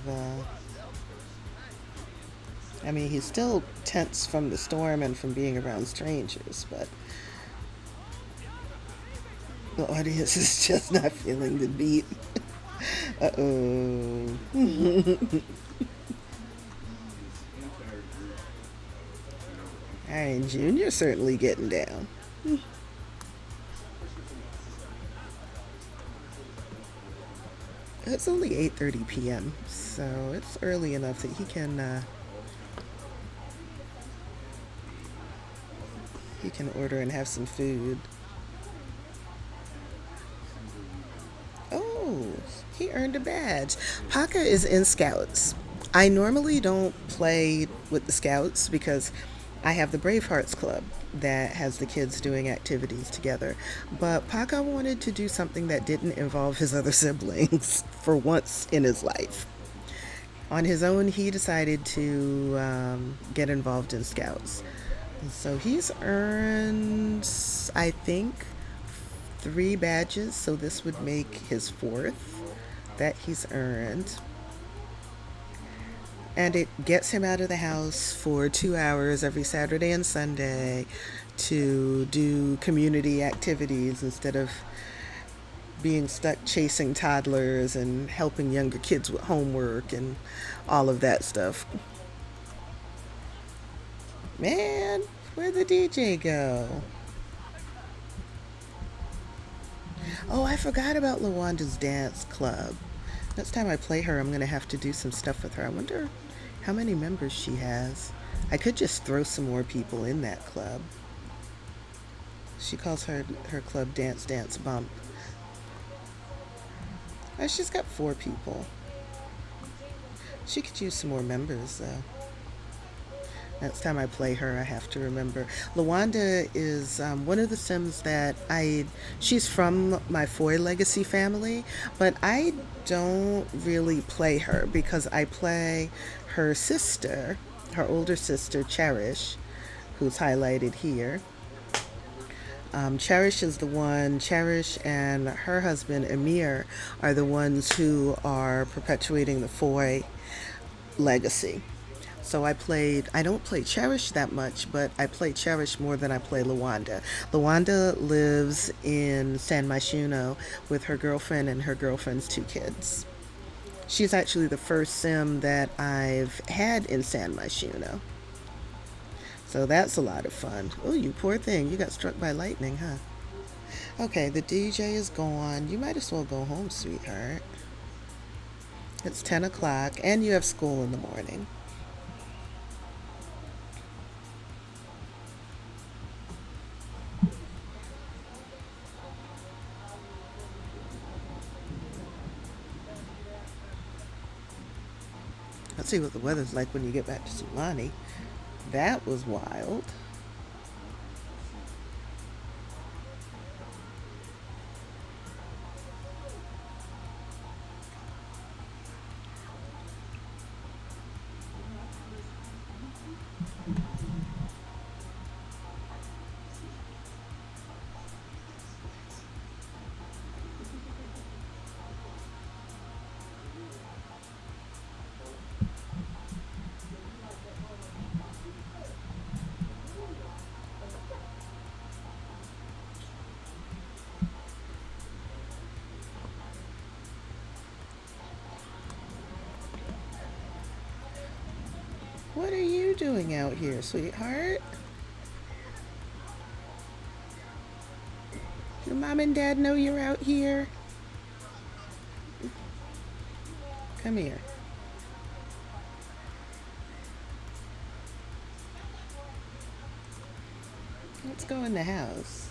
he's still tense from the storm and from being around strangers, but the audience is just not feeling the beat. Uh-oh. All right, Junior's certainly getting down. It's only 8:30 p.m., so it's early enough that he can order and have some food. Oh, he earned a badge. Paka is in Scouts. I normally don't play with the Scouts because I have the Bravehearts Club that has the kids doing activities together. But Paka wanted to do something that didn't involve his other siblings for once in his life. On his own, he decided to get involved in Scouts. So he's earned, I think, 3 badges, so this would make his 4th that he's earned. And it gets him out of the house for 2 hours every Saturday and Sunday to do community activities instead of being stuck chasing toddlers and helping younger kids with homework and all of that stuff. Man, where'd the DJ go? Oh, I forgot about Lawanda's dance club. Next time I play her, I'm going to have to do some stuff with her. I wonder how many members she has. I could just throw some more people in that club. She calls her club Dance Dance Bump. She's got 4 people. She could use some more members, though. Next time I play her, I have to remember. Lawanda is one of the Sims that she's from my Foy Legacy family, but I don't really play her because I play her sister, her older sister, Cherish, who's highlighted here. Cherish and her husband, Amir, are the ones who are perpetuating the Foy legacy. So I don't play Cherish that much, but I play Cherish more than I play Lawanda. Lawanda lives in San Myshuno with her girlfriend and her girlfriend's 2 kids. She's actually the first Sim that I've had in San Myshuno. So that's a lot of fun. Oh, you poor thing. You got struck by lightning, huh? Okay, the DJ is gone. You might as well go home, sweetheart. It's 10 o'clock, and you have school in the morning. Let's see what the weather's like when you get back to Sulani. That was wild. What are you doing out here, sweetheart? Your mom and dad know you're out here? Come here. Let's go in the house.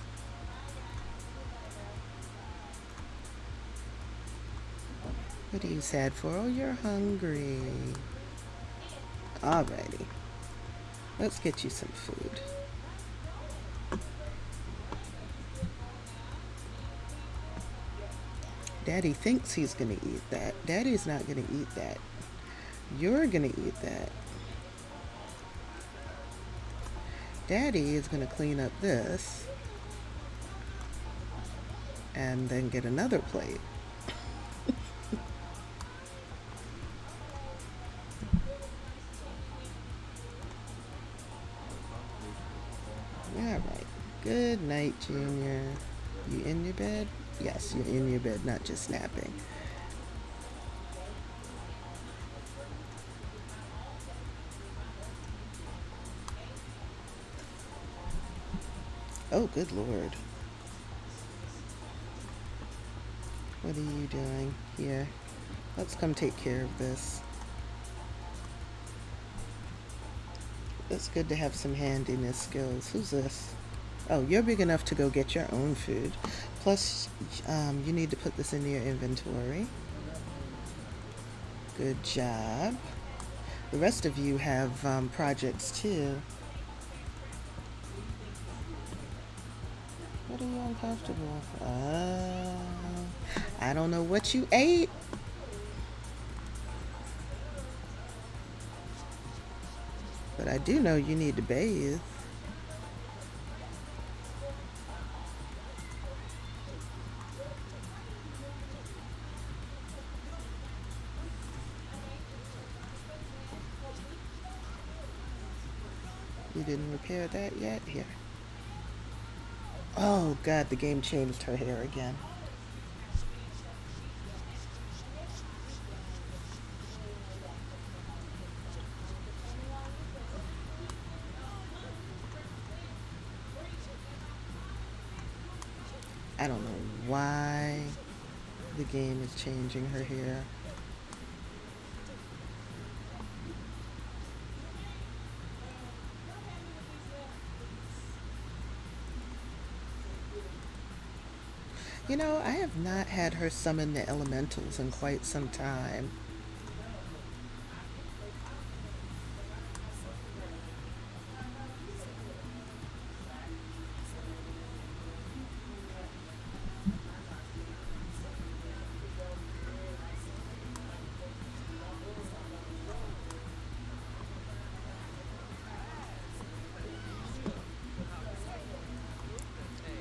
What are you sad for? Oh, you're hungry. Alrighty. Let's get you some food. Daddy thinks he's gonna eat that. Daddy's not gonna eat that. You're gonna eat that. Daddy is gonna clean up this and then get another plate. Alright. Good night, Junior. You in your bed? Yes, you're in your bed, not just napping. Oh, good Lord. What are you doing here? Let's come take care of this. It's good to have some handiness skills. Who's this? Oh, you're big enough to go get your own food. Plus, you need to put this in your inventory. Good job. The rest of you have projects too. What are you uncomfortable? I don't know what you ate. But I do know you need to bathe. You didn't repair that yet? Here. Oh, God, the game changed her hair again. I don't know why the game is changing her hair. You know, I have not had her summon the elementals in quite some time.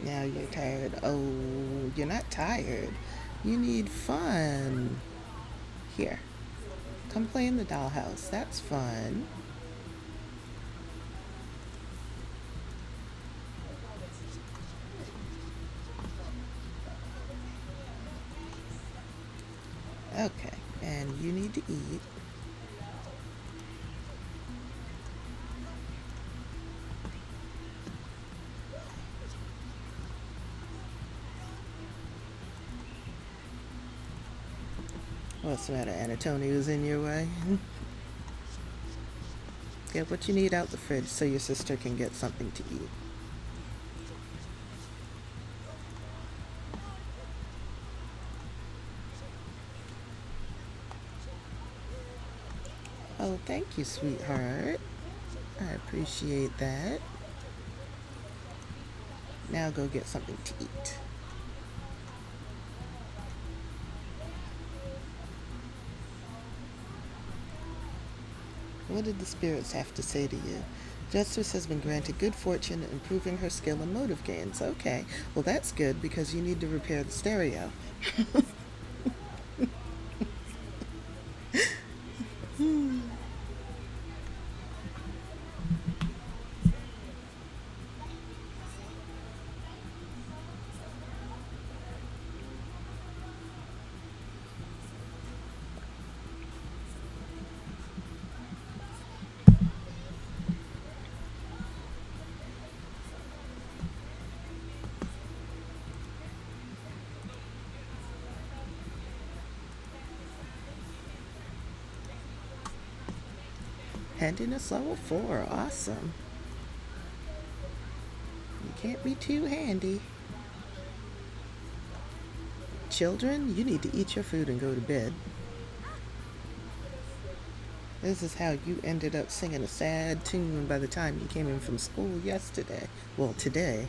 Now you're tired. Oh, you're not tired. You need fun. Here, come play in the dollhouse. That's fun. Okay, and you need to eat. What's the matter? Anatoni was in your way? Get what you need out the fridge so your sister can get something to eat. Oh, thank you, sweetheart. I appreciate that. Now go get something to eat. What did the spirits have to say to you? Justice has been granted good fortune, improving her skill and motive gains. Okay, well, that's good because you need to repair the stereo. Handiness level 4. Awesome. You can't be too handy. Children, you need to eat your food and go to bed. This is how you ended up singing a sad tune by the time you came in from school yesterday. Well, today.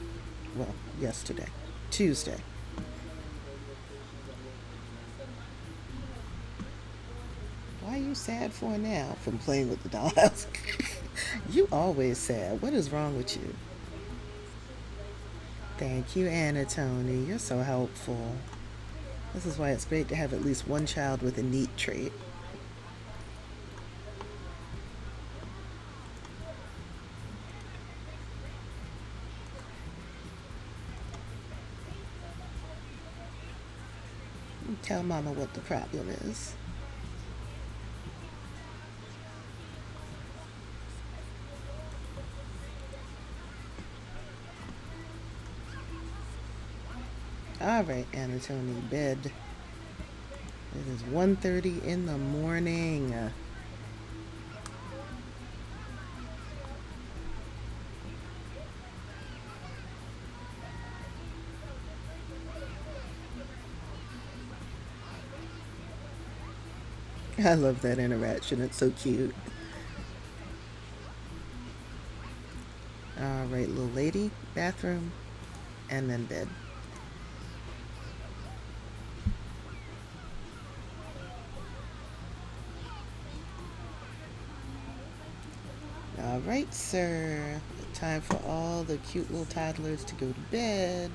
Well, yesterday. Tuesday. Why are you sad for now? From playing with the dollhouse? You always sad. What is wrong with you? Thank you, Anatoni. You're so helpful. This is why it's great to have at least one child with a neat trait. Tell Mama what the problem is. All right, Anatoni, bed. It is 1:30 in the morning. I love that interaction. It's so cute. All right, little lady, bathroom, and then bed. All right, sir. Time for all the cute little toddlers to go to bed.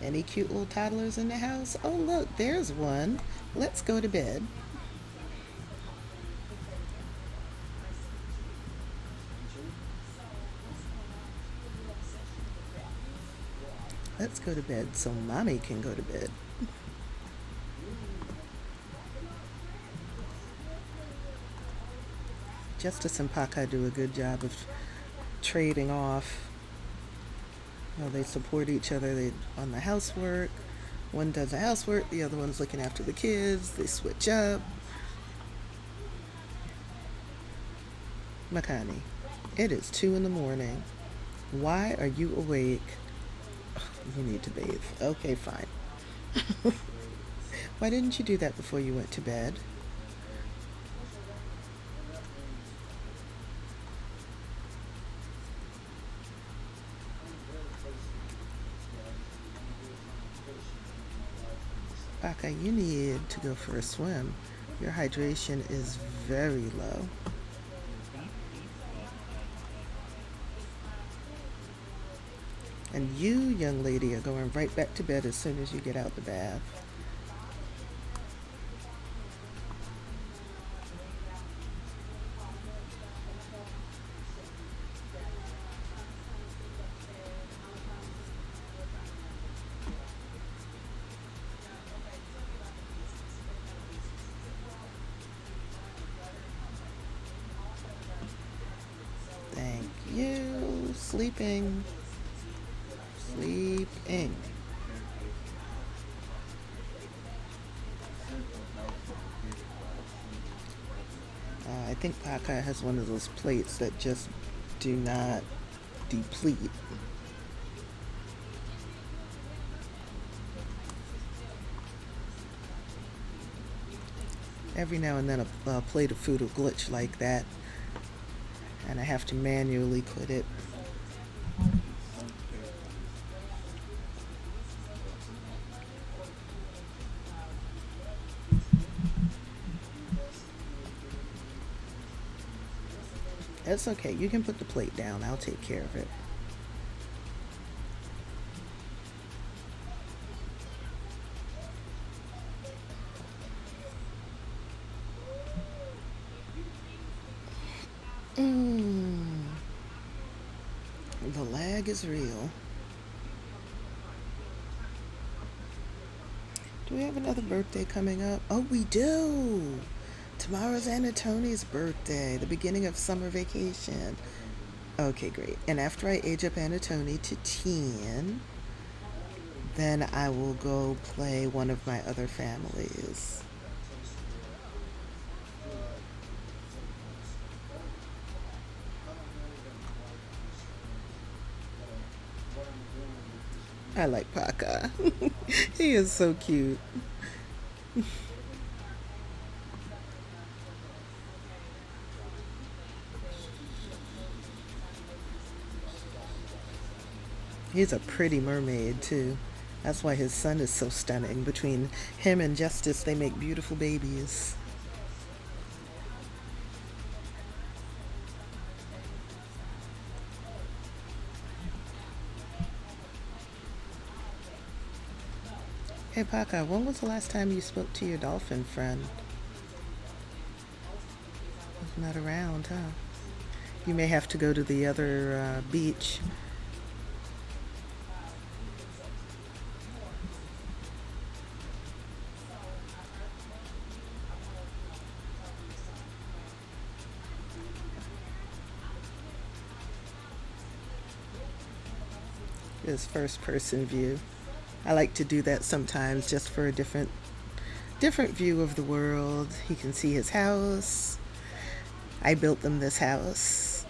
Any cute little toddlers in the house? Oh, look, there's one. Let's go to bed. Let's go to bed so mommy can go to bed. Justice and Paka do a good job of trading off. You know, they support each other. They on the housework. One does the housework, the other one's looking after the kids. They switch up. Makani, it is 2 in the morning. Why are you awake? You need to bathe. Okay, fine. Why didn't you do that before you went to bed? Baka, you need to go for a swim. Your hydration is very low. And you, young lady, are going right back to bed as soon as you get out the bath. Thank you. Sleeping. Sleeping. I think Paka has one of those plates that just do not deplete. Every now and then a plate of food will glitch like that, and I have to manually put it. It's okay. You can put the plate down. I'll take care of it. The lag is real. Do we have another birthday coming up? Oh, we do. Tomorrow's Anatoni's birthday, the beginning of summer vacation. Okay, great. And after I age up Anatoni to 10, then I will go play one of my other families. I like Paka. He is so cute. He's a pretty mermaid, too. That's why his son is so stunning. Between him and Justice, they make beautiful babies. Hey, Paka, when was the last time you spoke to your dolphin friend? He's not around, huh? You may have to go to the other beach. His first person view. I like to do that sometimes just for a different view of the world. He can see his house. I built them this house.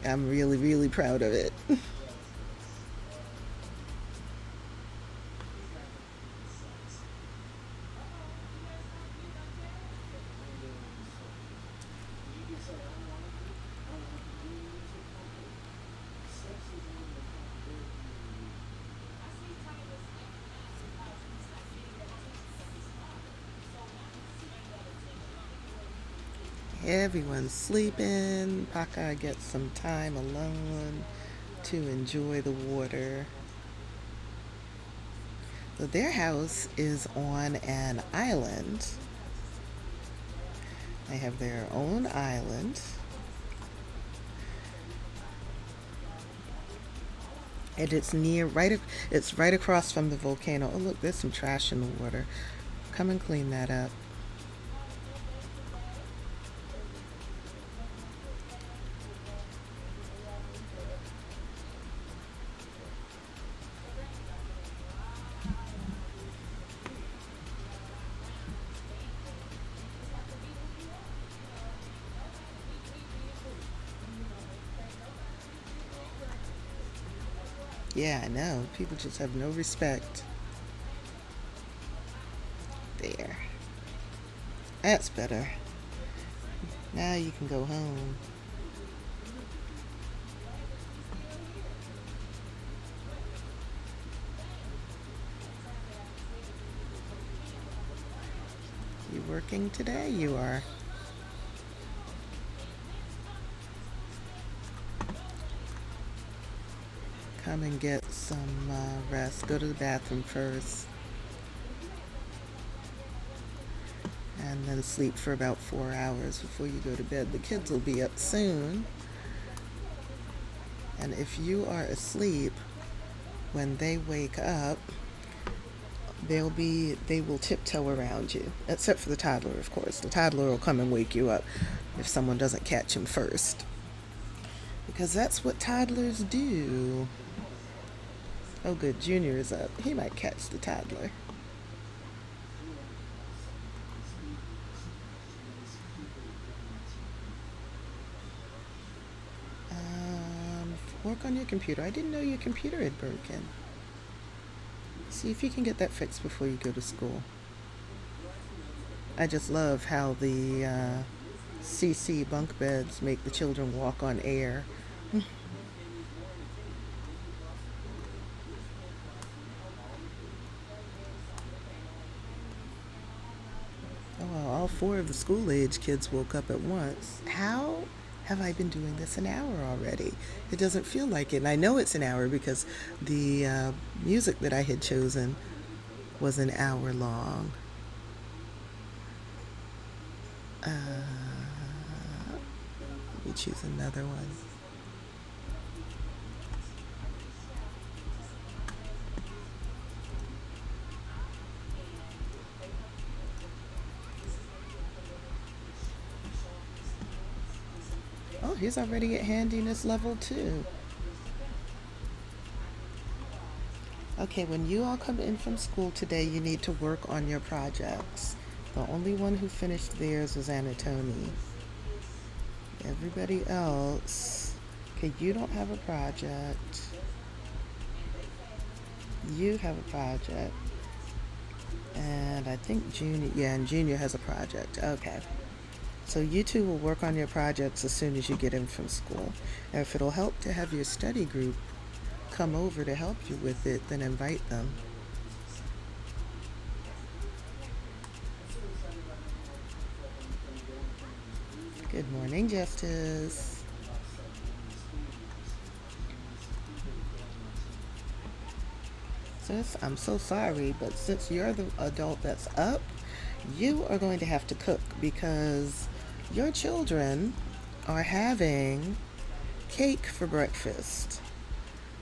I'm really, really proud of it. Everyone's sleeping. Paka gets some time alone to enjoy the water. So their house is on an island. They have their own island. And it's it's right across from the volcano. Oh, look, there's some trash in the water. Come and clean that up. Yeah, I know. People just have no respect. There. That's better. Now you can go home. You working today? You are. Come and get some rest. Go to the bathroom first. And then sleep for about 4 hours before you go to bed. The kids will be up soon. And if you are asleep, when they wake up, they will tiptoe around you. Except for the toddler, of course. The toddler will come and wake you up if someone doesn't catch him first. Because that's what toddlers do. Oh good, Junior is up. He might catch the toddler. Work on your computer. I didn't know your computer had broken. See if you can get that fixed before you go to school. I just love how the CC bunk beds make the children walk on air. Oh, well, all four of the school age kids woke up at once. How have I been doing this an hour already? It doesn't feel like it. And I know it's an hour because the music that I had chosen was an hour long. Let me choose another one. Oh, he's already at handiness level 2. Okay, when you all come in from school today, you need to work on your projects. The only one who finished theirs was Anatoni. Everybody else, okay, you don't have a project. You have a project. And I think Junior, yeah, and Junior has a project. Okay. So you two will work on your projects as soon as you get in from school. And if it'll help to have your study group come over to help you with it, then invite them. Good morning, Justice. Sis, I'm so sorry, but since you're the adult that's up, you are going to have to cook because your children are having cake for breakfast.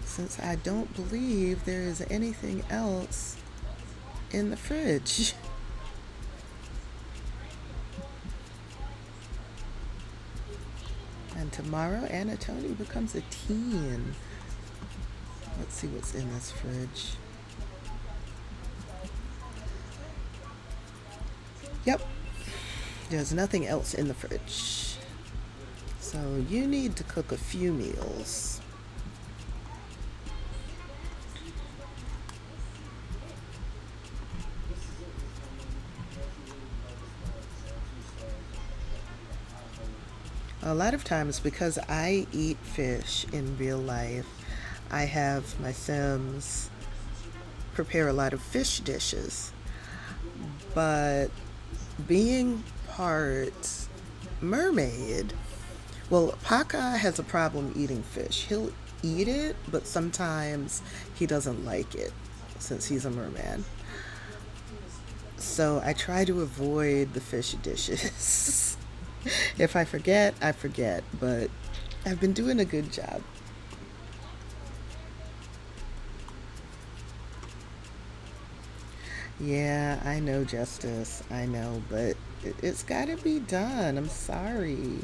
Since I don't believe there is anything else in the fridge. And tomorrow, Anatoni becomes a teen. Let's see what's in this fridge. Yep, there's nothing else in the fridge. So you need to cook a few meals. A lot of times, because I eat fish in real life, I have my Sims prepare a lot of fish dishes. But being part mermaid, well, Paka'a has a problem eating fish. He'll eat it, but sometimes he doesn't like it since he's a merman. So I try to avoid the fish dishes. If I forget, I forget, but I've been doing a good job. Yeah, I know, Justice. I know, but it's got to be done. I'm sorry.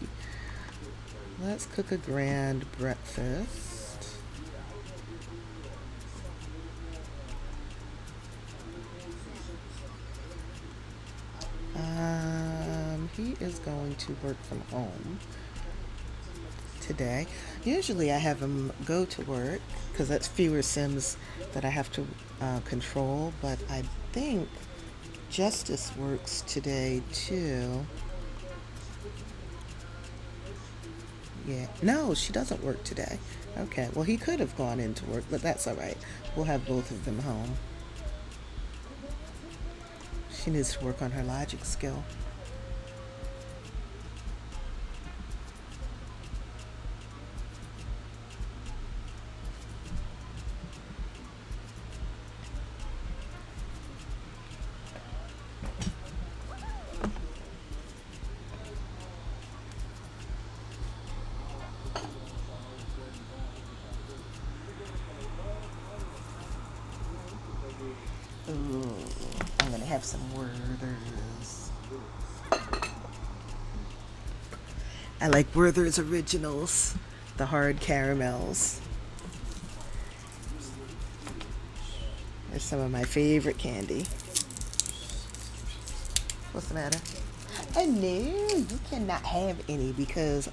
Let's cook a grand breakfast. He is going to work from home today. Usually I have him go to work because that's fewer Sims that I have to control, but I think Justice works today too. Yeah. No, she doesn't work today. Okay. Well, he could have gone into work, but that's all right. We'll have both of them home. She needs to work on her logic skill. Ooh, I'm gonna have some Werther's. I like Werther's Originals, the hard caramels. They're some of my favorite candy. What's the matter? Oh no, you cannot have any cause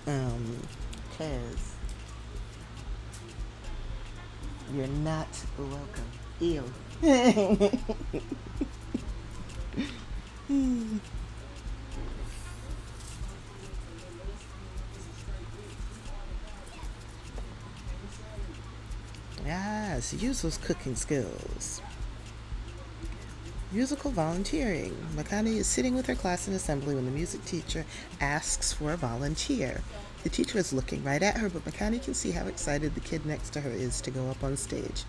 you're not welcome. Ew. Yes, use those cooking skills. Musical volunteering. Makani is sitting with her class in assembly when the music teacher asks for a volunteer. The teacher is looking right at her, but Makani can see how excited the kid next to her is to go up on stage.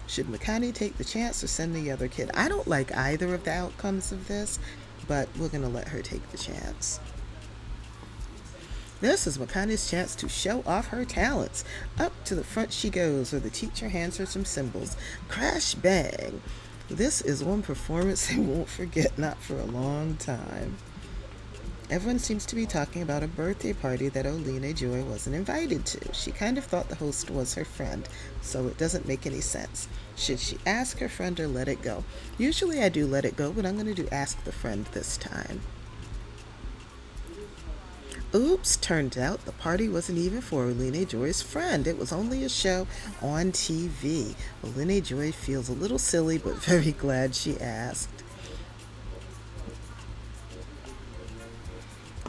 Should Makani take the chance or send the other kid? I don't like either of the outcomes of this, but we're going to let her take the chance. This is Makani's chance to show off her talents. Up to the front she goes, where the teacher hands her some cymbals. Crash bang! This is one performance they won't forget, not for a long time. Everyone seems to be talking about a birthday party that Oline Joy wasn't invited to. She kind of thought the host was her friend, so it doesn't make any sense. Should she ask her friend or let it go? Usually I do let it go, but I'm going to do ask the friend this time. Oops, turned out the party wasn't even for Oline Joy's friend. It was only a show on TV. Oline Joy feels a little silly, but very glad she asked.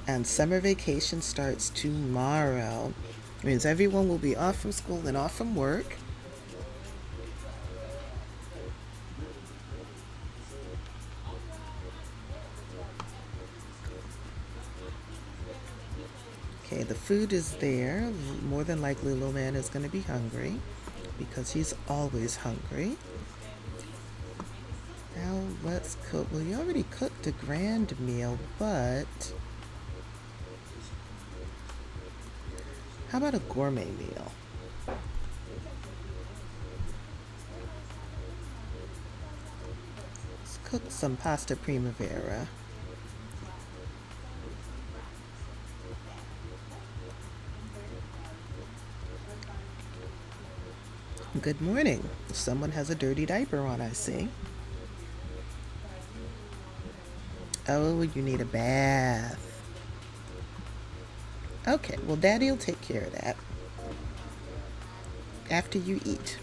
And summer vacation starts tomorrow. It means everyone will be off from school and off from work. Okay, the food is there. More than likely, little man is going to be hungry because he's always hungry. Now let's cook. Well, you already cooked a grand meal, but how about a gourmet meal? Let's cook some pasta primavera. Good morning. Someone has a dirty diaper on, I see. Oh, you need a bath. Okay, well, Daddy'll take care of that after you eat.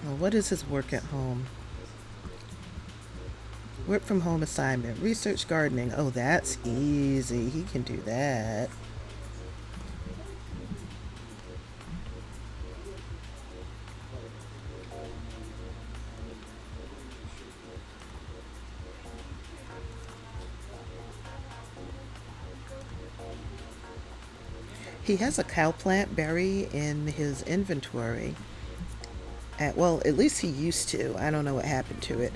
Well, what is his work at home? Work from home assignment, research gardening. Oh, that's easy. He can do that. He has a cowplant berry in his inventory. Well, at least he used to. I don't know what happened to it.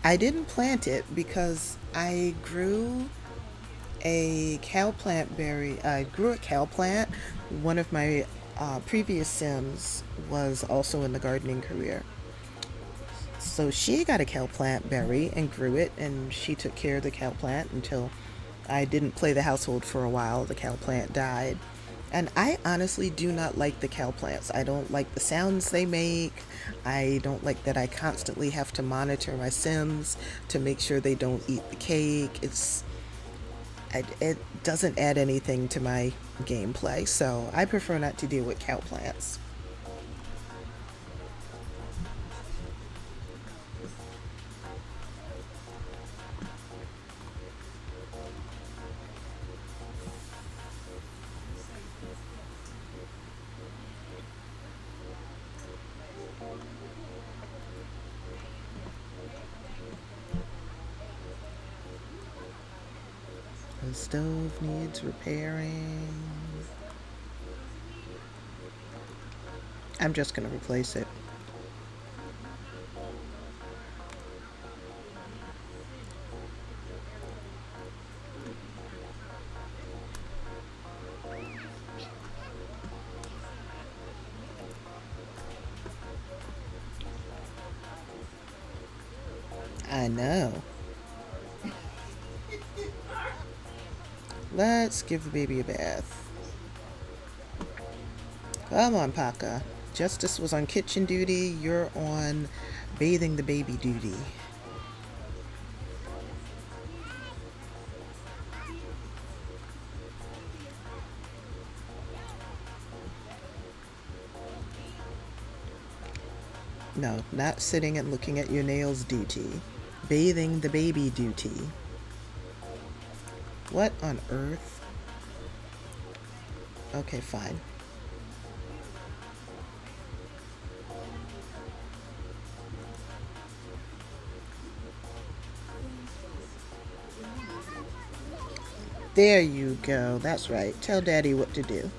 I didn't plant it because I grew a cowplant berry. I grew a cowplant. One of my previous Sims was also in the gardening career. So she got a cow plant berry and grew it, and she took care of the cow plant until I didn't play the household for a while. The cow plant died. And I honestly do not like the cow plants. I don't like the sounds they make. I don't like that I constantly have to monitor my Sims to make sure they don't eat the cake. It doesn't add anything to my gameplay, so I prefer not to deal with cow plants. The stove needs repairing. I'm just going to replace it. I know. Let's give the baby a bath. Come on, Paka. Justice was on kitchen duty. You're on bathing the baby duty. No, not sitting and looking at your nails duty. Bathing the baby duty. What on earth? Okay, fine. There you go. That's right. Tell Daddy what to do.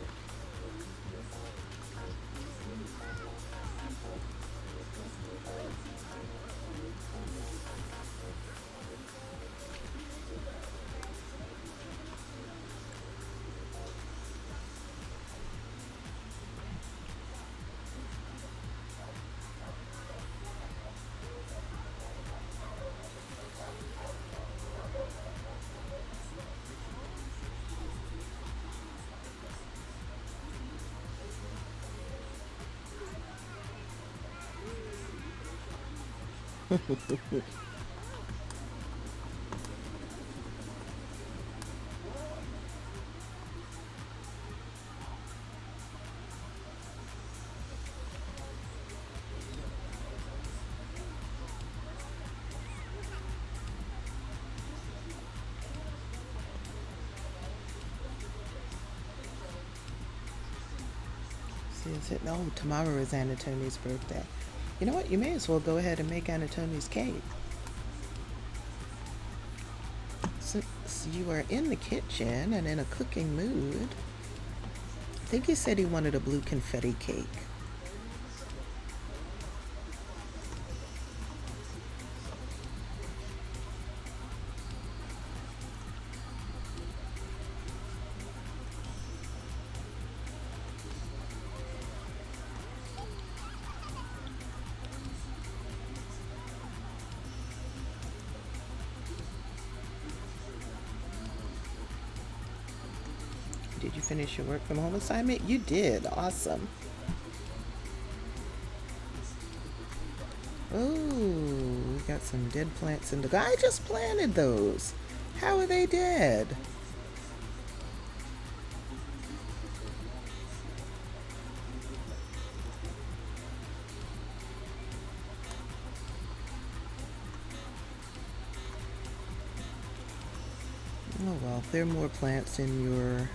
Is it? No, tomorrow is Anatoni's birthday. You know what? You may as well go ahead and make Anatoni's cake. Since you are in the kitchen and in a cooking mood, I think he said he wanted a blue confetti cake. Did you finish your work from home assignment? You did. Awesome. Oh, we got some dead plants in the garden. I just planted those. How are they dead? Oh well, if there are more plants in your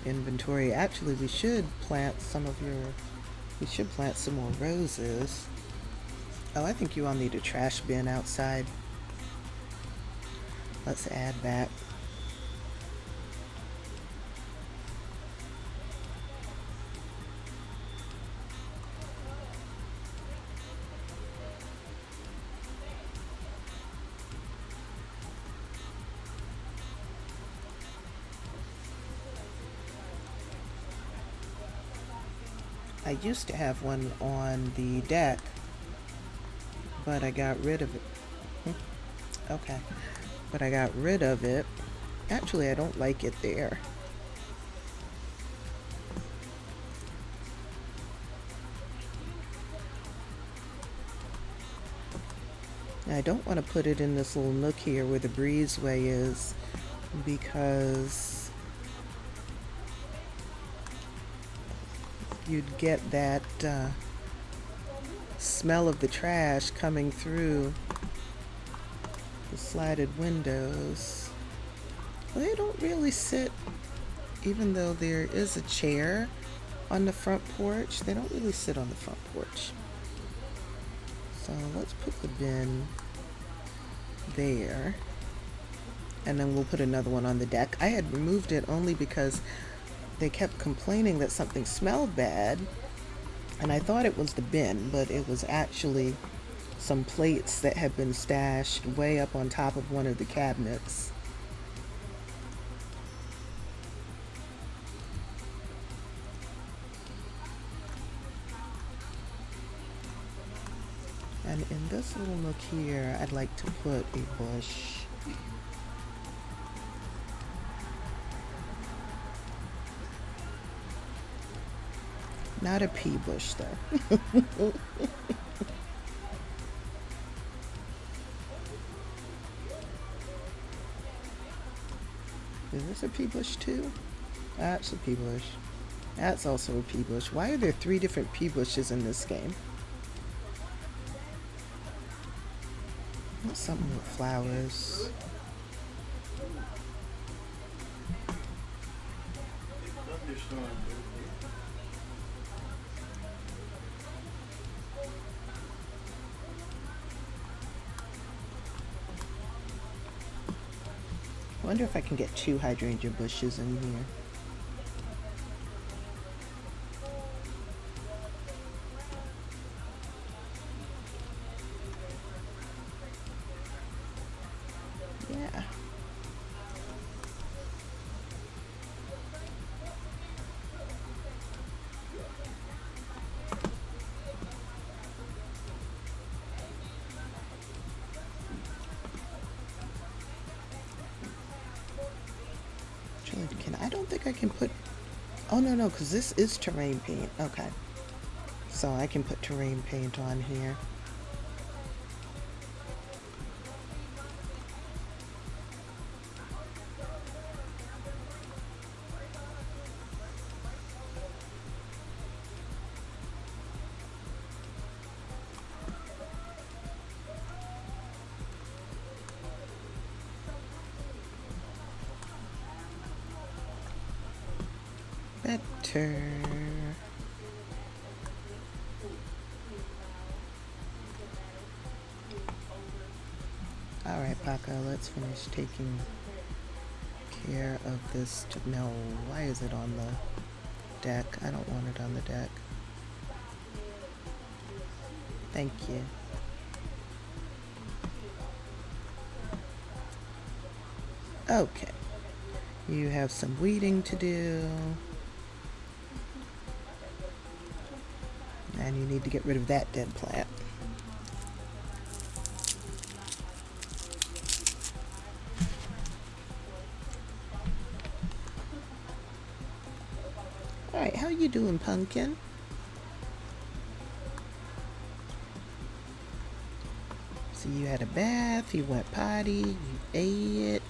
inventory. Actually, we should plant some more roses. Oh, I think you all need a trash bin outside. Let's add that. I used to have one on the deck, but I got rid of it. Okay. But I got rid of it. Actually, I don't like it there. I don't want to put it in this little nook here where the breezeway is, because you'd get that smell of the trash coming through the slatted windows. They don't really sit, even though there is a chair on the front porch, they don't really sit on the front porch. So let's put the bin there, and then we'll put another one on the deck. I had removed it only because they kept complaining that something smelled bad, and I thought it was the bin, but it was actually some plates that had been stashed way up on top of one of the cabinets. And in this little nook here, I'd like to put a bush. Not a pea bush, though. Is this a pea bush too? That's a pea bush. That's also a pea bush. Why are there 3 different pea bushes in this game? Something with flowers. I wonder if I can get 2 hydrangea bushes in here. Yeah. I don't think I can put, oh no, because this is terrain paint. Okay. So I can put terrain paint on here. Better. All right, Paka'a, let's finish taking care of this. No, why is it on the deck? I don't want it on the deck. Thank you. Okay. You have some weeding to do. And you need to get rid of that dead plant. Alright, how you doing, Pumpkin? So you had a bath, you went potty, you ate.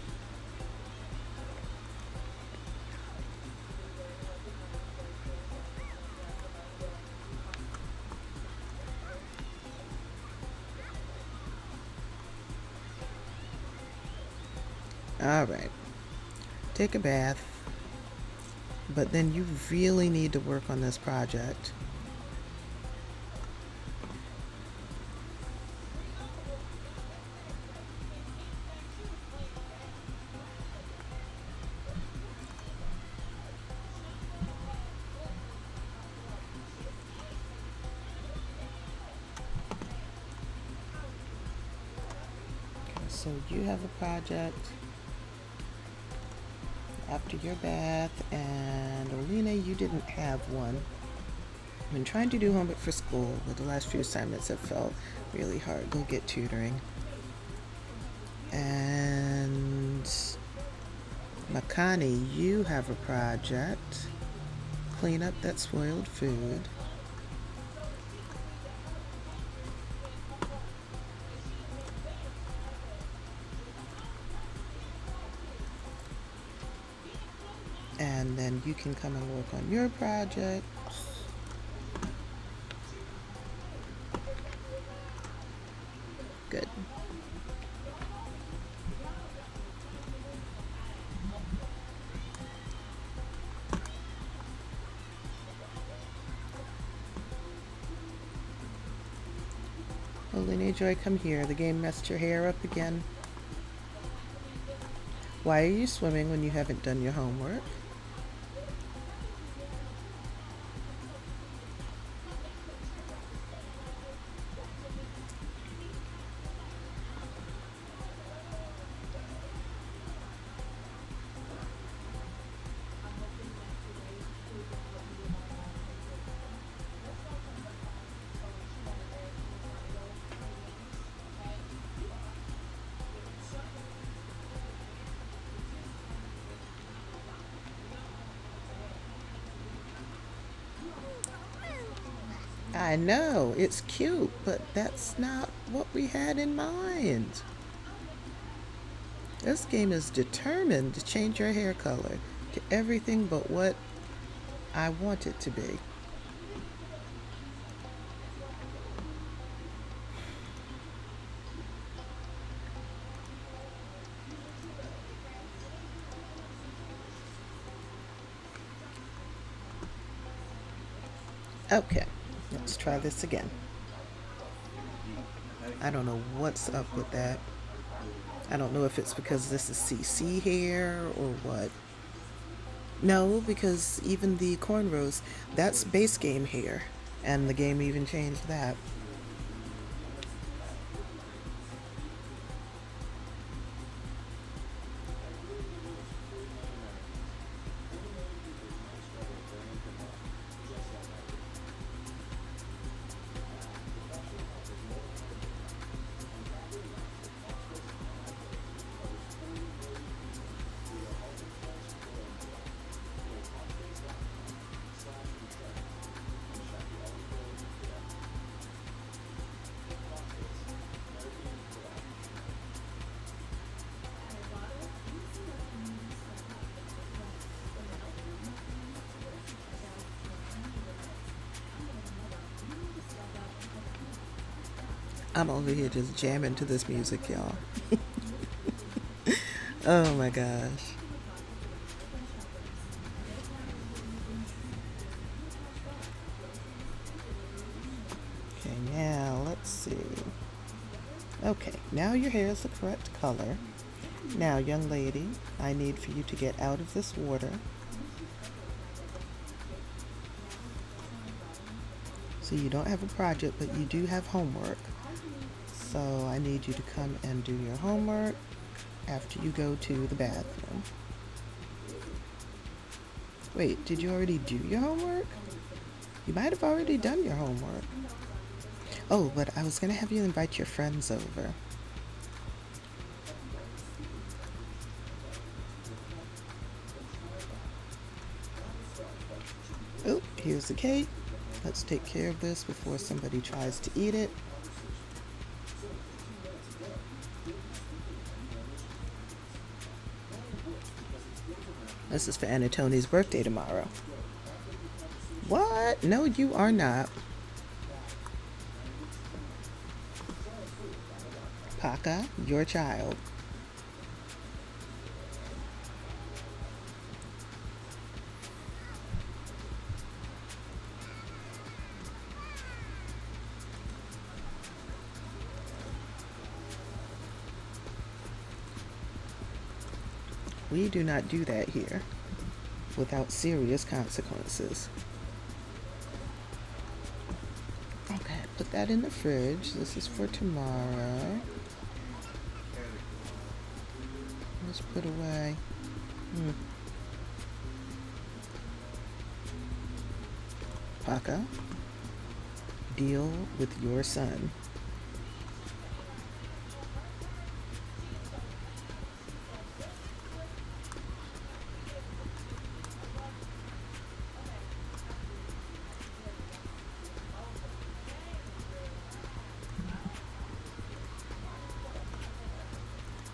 Alright, take a bath, but then you really need to work on this project. Okay, so you have a project after your bath, and Alina, you didn't have one. I've been trying to do homework for school, but the last few assignments have felt really hard. Go get tutoring. And Makani, you have a project. Clean up that spoiled food. And then you can come and work on your project. Good. Oh, Linnea Joy, come here. The game messed your hair up again. Why are you swimming when you haven't done your homework? I know, it's cute, but that's not what we had in mind. This game is determined to change your hair color to everything but what I want it to be. Okay, let's try this again. I don't know what's up with that. I don't know if it's because this is CC hair or what. No, because even the cornrows, that's base game hair. And the game even changed that. I'm over here just jamming to this music, y'all. Oh my gosh. Okay, now let's see. Okay, now your hair is the correct color. Now, young lady, I need for you to get out of this water. So you don't have a project, but you do have homework. So I need you to come and do your homework after you go to the bathroom. Wait, did you already do your homework? You might have already done your homework. Oh, but I was going to have you invite your friends over. Oh, here's the cake. Let's take care of this before somebody tries to eat it. This is for Anatoni's birthday tomorrow. What? No, you are not. Paka'a, your child. We do not do that here without serious consequences. Okay, put that in the fridge. This is for tomorrow. Let's put away. Paka'a. deal with your son.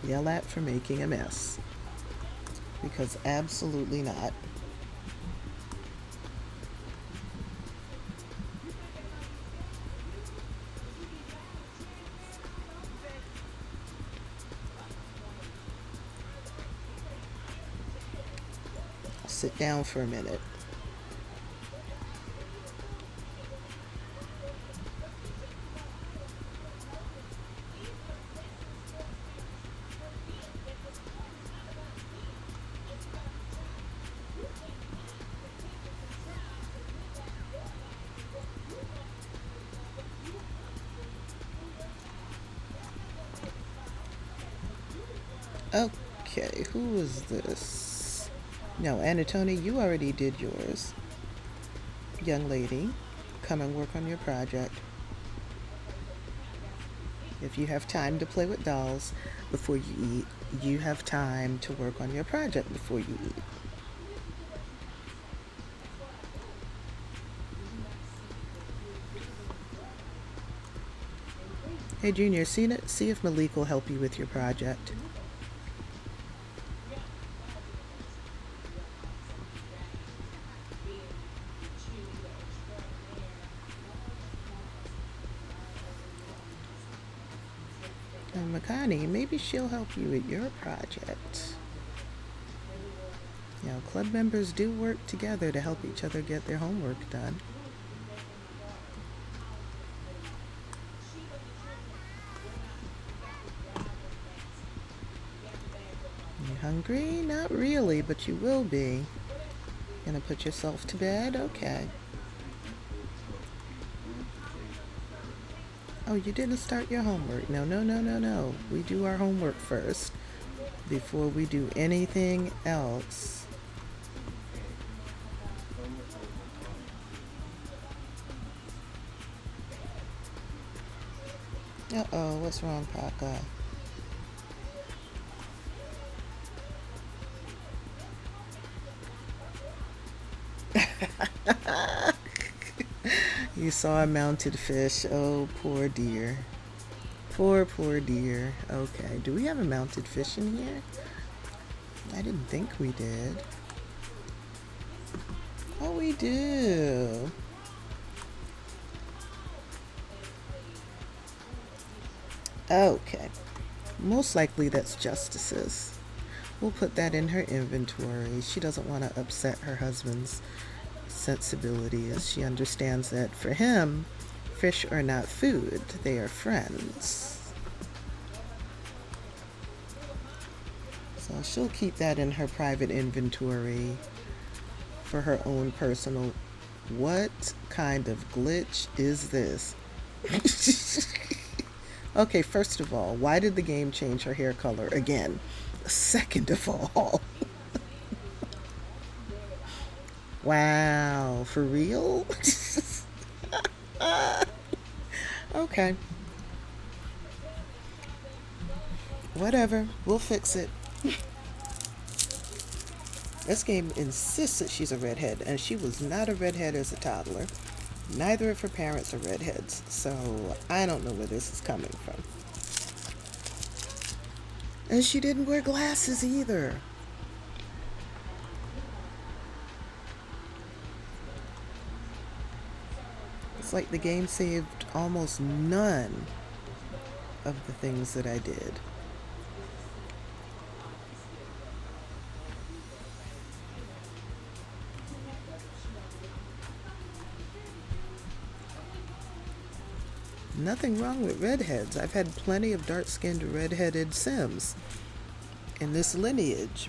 Yell at for making a mess. Because absolutely not. Sit down for a minute. Okay, who is this? No, Anatoni, you already did yours. Young lady, come and work on your project. If you have time to play with dolls before you eat, you have time to work on your project before you eat. Hey, Junior, see if Malik will help you with your project. And Makani, maybe she'll help you with your project. You know, club members do work together to help each other get their homework done. You hungry? Not really, but you will be. Gonna put yourself to bed? Okay. Oh, you didn't start your homework. No, no, no, no, no. We do our homework first before we do anything else. Uh-oh, what's wrong, Paka? You saw a mounted fish. Oh, poor dear. Poor dear. Okay, do we have a mounted fish in here? I didn't think we did. Oh, we do. Okay. Most likely that's Justice's. We'll put that in her inventory. She doesn't want to upset her husband's sensibilities. She understands that for him, fish are not food, they are friends. So she'll keep that in her private inventory for her own personal. What kind of glitch is this? Okay, first of all, why did the game change her hair color again? Second of all, wow, for real? Okay. Whatever, we'll fix it. This game insists that she's a redhead, and she was not a redhead as a toddler. Neither of her parents are redheads, so I don't know where this is coming from. And she didn't wear glasses either. It's like the game saved almost none of the things that I did. Nothing wrong with redheads. I've had plenty of dark-skinned redheaded Sims in this lineage,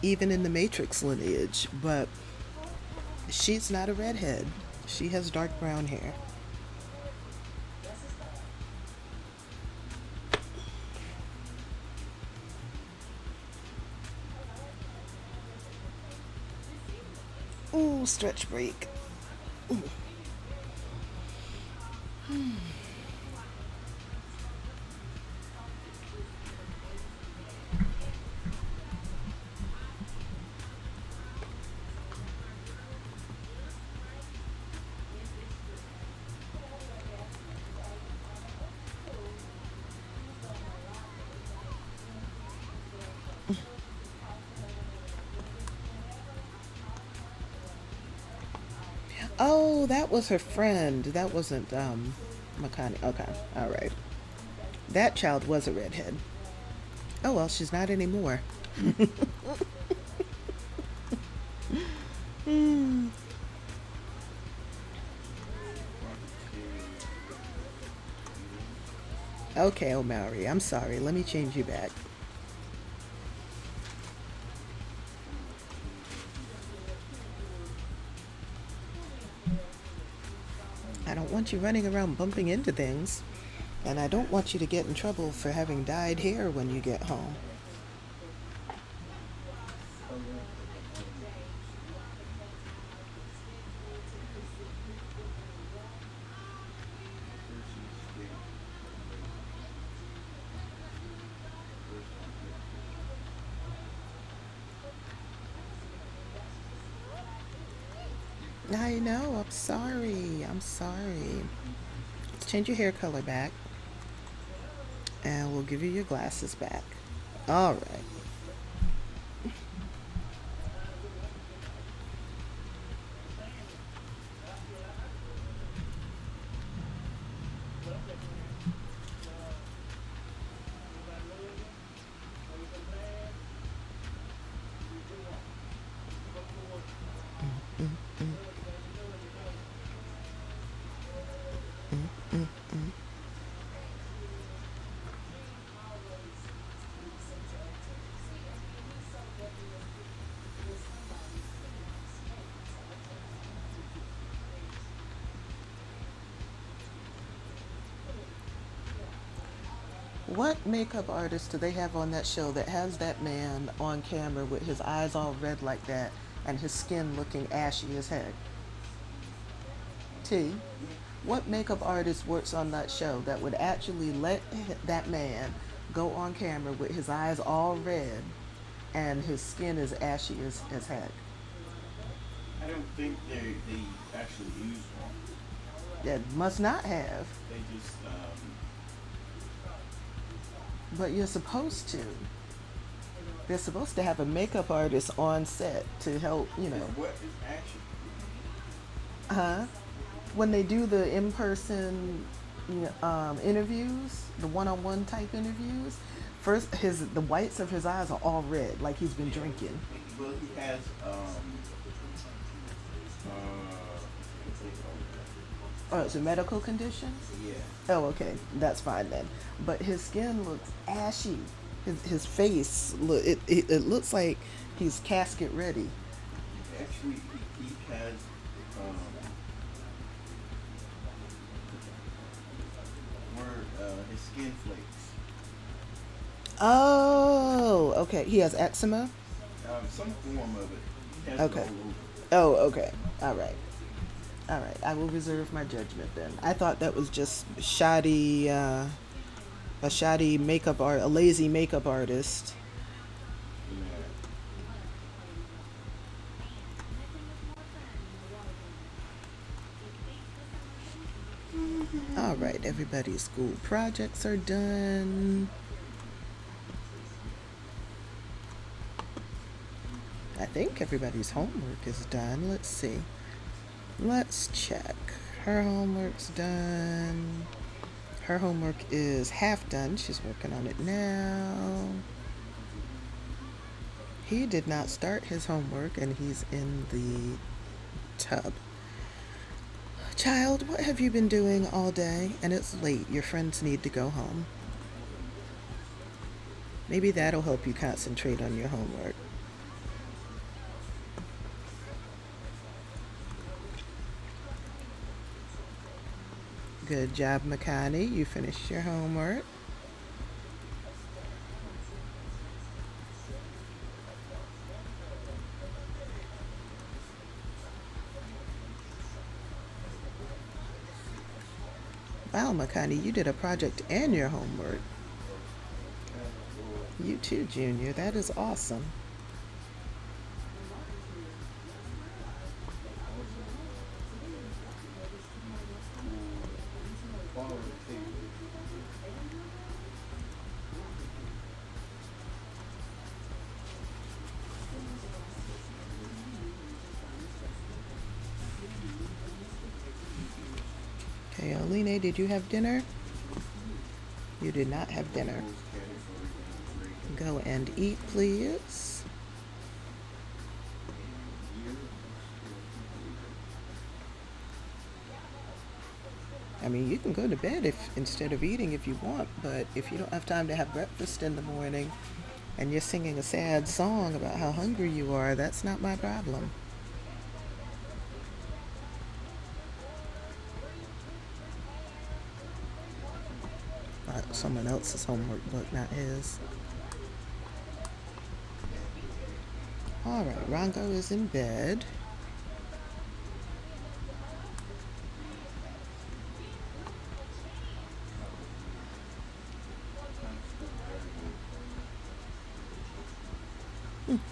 even in the Matrix lineage, but she's not a redhead. She has dark brown hair. Ooh, stretch break. Ooh. Oh, that was her friend. That wasn't Makani. Okay, all right. That child was a redhead. Oh well, she's not anymore. Hmm. Okay, O'Malley, I'm sorry. Let me change you back. I don't want you running around bumping into things. And I don't want you to get in trouble for having dyed hair when you get home. I know, I'm sorry. I'm sorry. Let's change your hair color back. And we'll give you your glasses back. All right. Mm, mm, mm, mm, mm. What makeup artist do they have on that show that has that man on camera with his eyes all red like that and his skin looking ashy as heck? T. What makeup artist works on that show that would actually let that man go on camera with his eyes all red and his skin is ashy as heck? I don't think they actually use one. That must not have, They just but you're supposed to. They're supposed to have a makeup artist on set to help, is what is actually huh? When they do the in-person interviews, the one-on-one type interviews, first the whites of his eyes are all red, like he's been drinking. well he has what's it Oh, it's a medical condition. called? Yeah. Oh, okay, that's fine then. But his skin looks ashy. His face it looks like he's casket ready. Actually he has um where his skin flakes. Oh, okay. He has eczema. Some form of it. He has it all Okay. over. Oh, okay. All right. All right. I will reserve my judgment then. I thought that was just a shoddy a lazy makeup artist. Yeah. All right. Everybody's school projects are done. I think everybody's homework is done. Let's see. Let's check. Her homework's done. Her homework is half done. She's working on it now. He did not start his homework and he's in the tub. Child, what have you been doing all day? And it's late. Your friends need to go home. Maybe that'll help you concentrate on your homework. Good job, Makani. You finished your homework. Wow, Makani, you did a project and your homework. You too, Junior. That is awesome. Follow the table. Okay, Aline, did you have dinner? You did not have dinner. Go and eat, please. I mean, you can go to bed if instead of eating if you want, but if you don't have time to have breakfast in the morning and you're singing a sad song about how hungry you are, that's not my problem. Someone else's homework book, not his. All right, Rongo is in bed.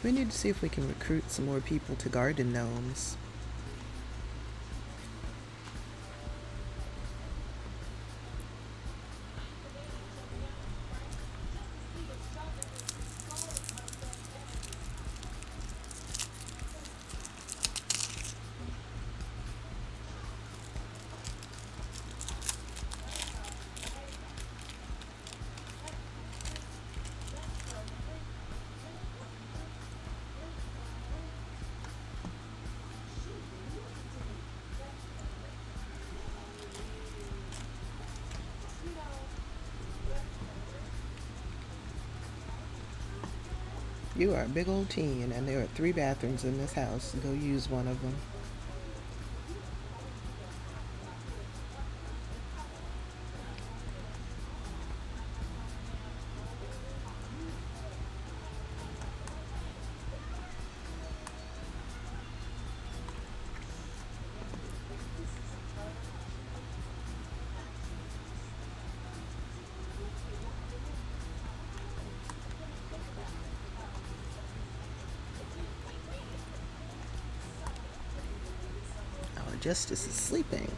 We need to see if we can recruit some more people to garden gnomes. You are a big old teen, and there are 3 bathrooms in this house. Go use one of them. Our Justice is sleeping.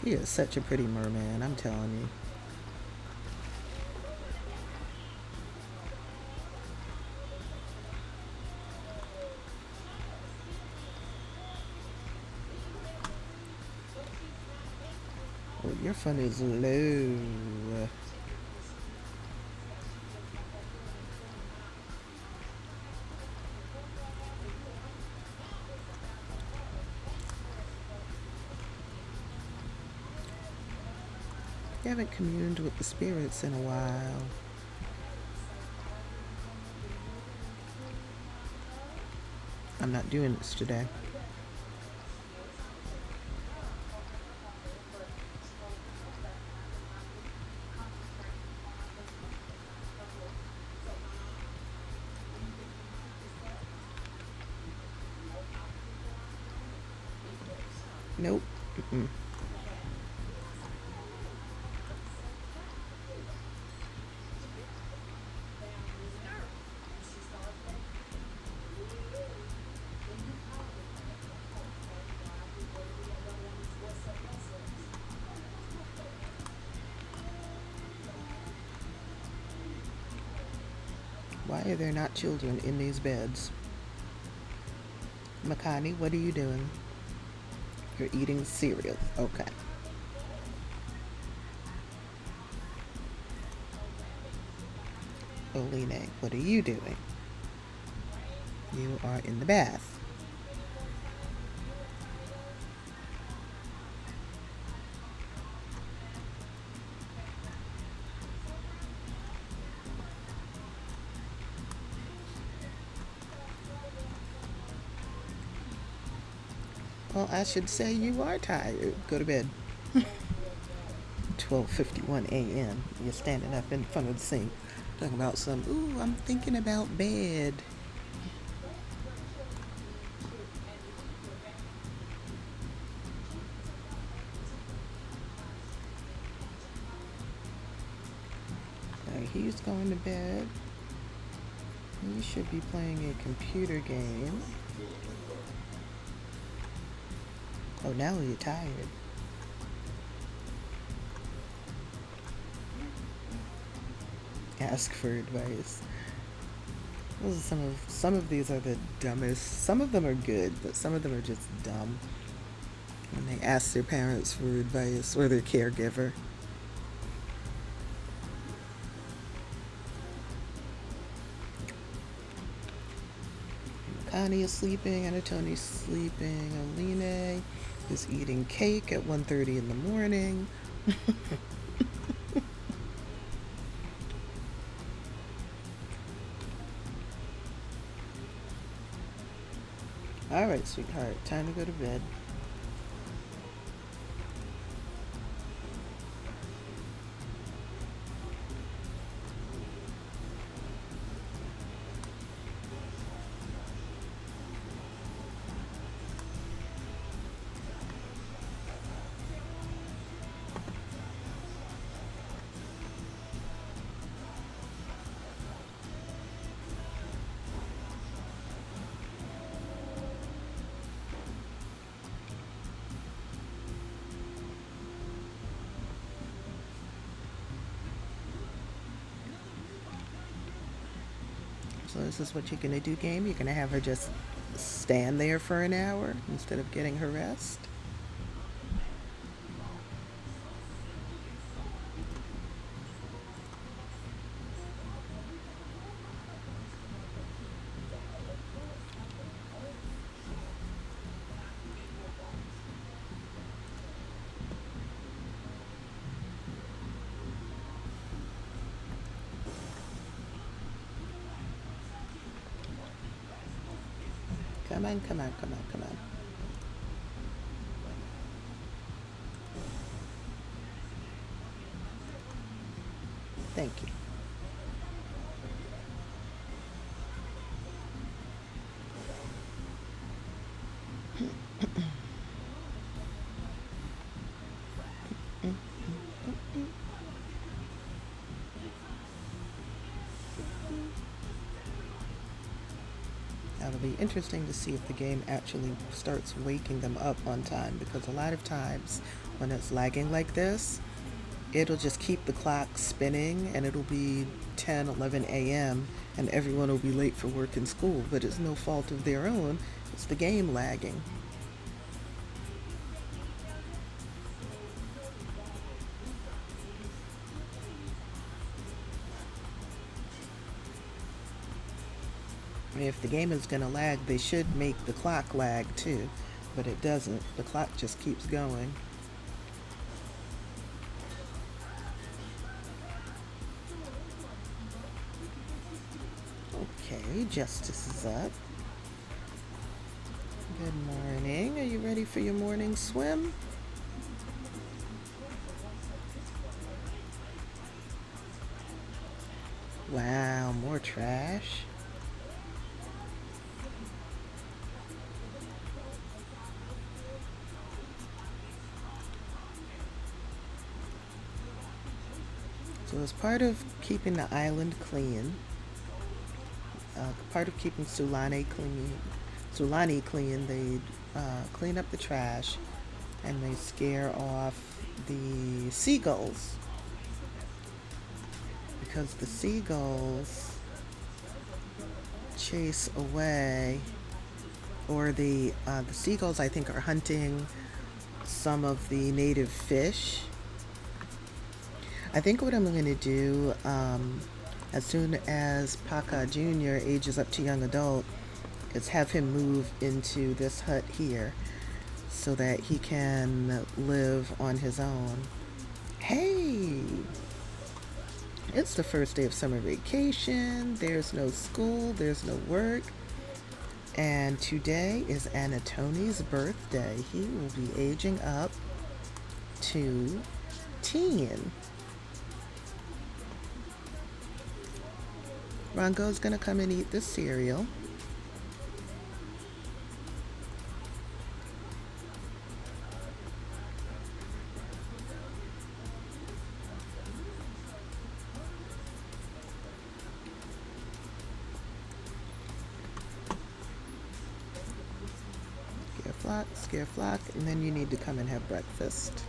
He is such a pretty merman, I'm telling you. Oh, your fun is low. You haven't communed with the spirits in a while. I'm not doing this today. Nope. Mm-mm. Why are there not children in these beds? Makani, what are you doing? You're eating cereal. Okay. Oline, what are you doing? You are in the bath. Well, I should say you are tired. Go to bed. 12:51 a.m. You're standing up in front of the sink talking about some, ooh, I'm thinking about bed. He's going to bed. He should be playing a computer game. Oh, now you're tired. Ask for advice. Those are some of these are the dumbest. Some of them are good, but some of them are just dumb. When they ask their parents for advice or their caregiver. Connie is sleeping, Anatoni's sleeping, Aline is eating cake at 1:30 in the morning. All right, sweetheart, time to go to bed. So this is what you're going to do, game? You're going to have her just stand there for an hour instead of getting her rest? Come on, come on, come on, come on. Thank you. That'll be interesting to see if the game actually starts waking them up on time, because a lot of times when it's lagging like this, it'll just keep the clock spinning and it'll be 10, 11 a.m. and everyone will be late for work and school, but it's no fault of their own. It's the game lagging. If the game is going to lag, they should make the clock lag too, but it doesn't. The clock just keeps going. Okay, Justice is up. Good morning. Are you ready for your morning swim? Wow, more trash. So as part of keeping the island clean, part of keeping Sulani clean, they clean up the trash and they scare off the seagulls, because the seagulls chase away, or the seagulls, I think, are hunting some of the native fish. I think what I'm going to do, as soon as Paka'a Jr. ages up to young adult, is have him move into this hut here so that he can live on his own. Hey! It's the first day of summer vacation. There's no school, there's no work. And today is Anatoni's birthday. He will be aging up to 13. Rongo's gonna come and eat this cereal. Scare flock, and then you need to come and have breakfast.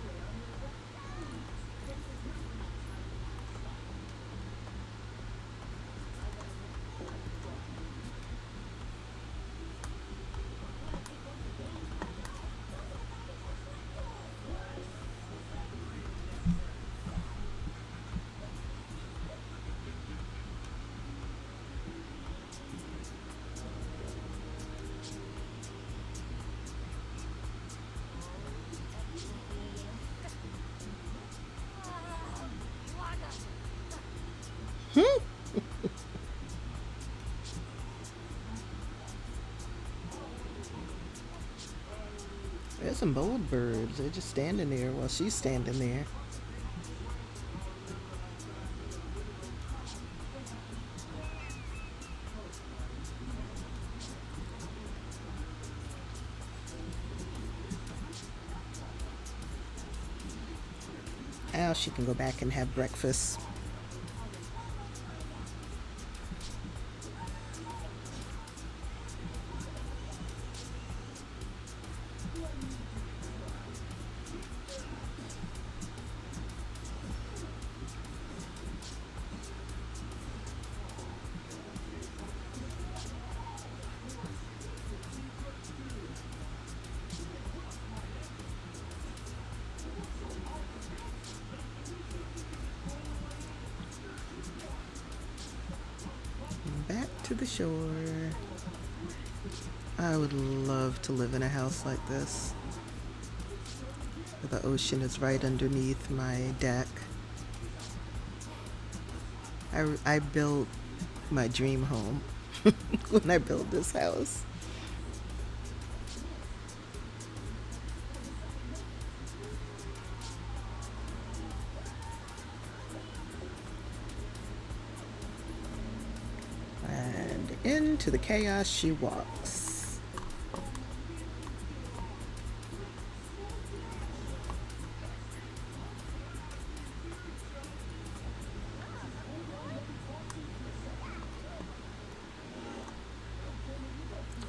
There's some bold birds. They're just standing there while she's standing there. Now she can go back and have breakfast. Back to the shore. I would love to live in a house like this. The ocean is right underneath my deck. I built my dream home when I built this house. And into the chaos she walks.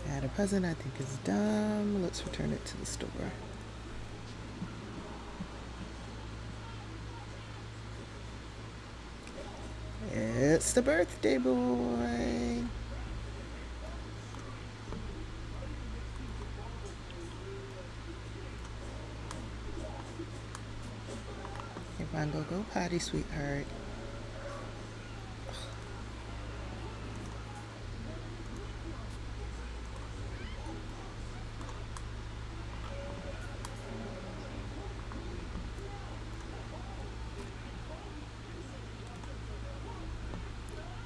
Add a present I think is dumb. Let's return it to the store. It's the birthday boy. Hey, Rongo, go potty, sweetheart.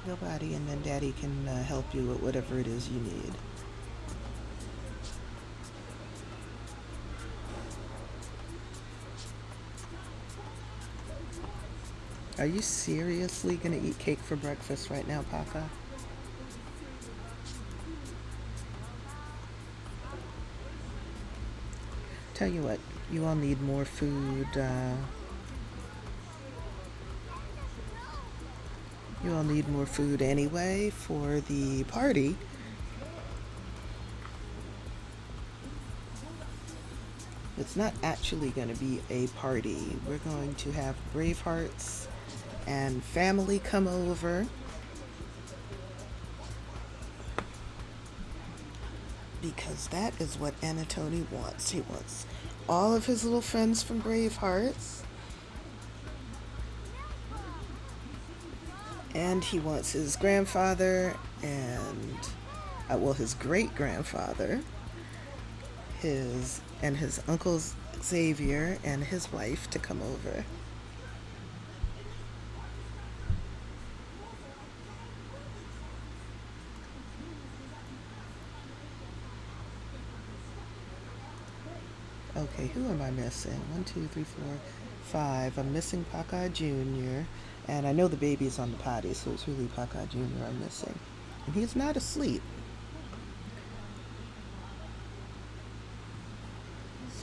Go potty, and then Daddy can help you with whatever it is you need. Are you seriously gonna eat cake for breakfast right now, Papa? Tell you what, you all need more food. You all need more food anyway for the party. It's not actually going to be a party. We're going to have Bravehearts and family come over. Because that is what Anatoni wants. He wants all of his little friends from Bravehearts. And he wants his grandfather and, his great-grandfather, his uncle Xavier and his wife to come over. Okay, who am I missing? 1, 2, 3, 4. 5. I'm missing Paka'a Jr. And I know the baby's on the potty, so it's really Paka'a Jr. I'm missing. And he's not asleep.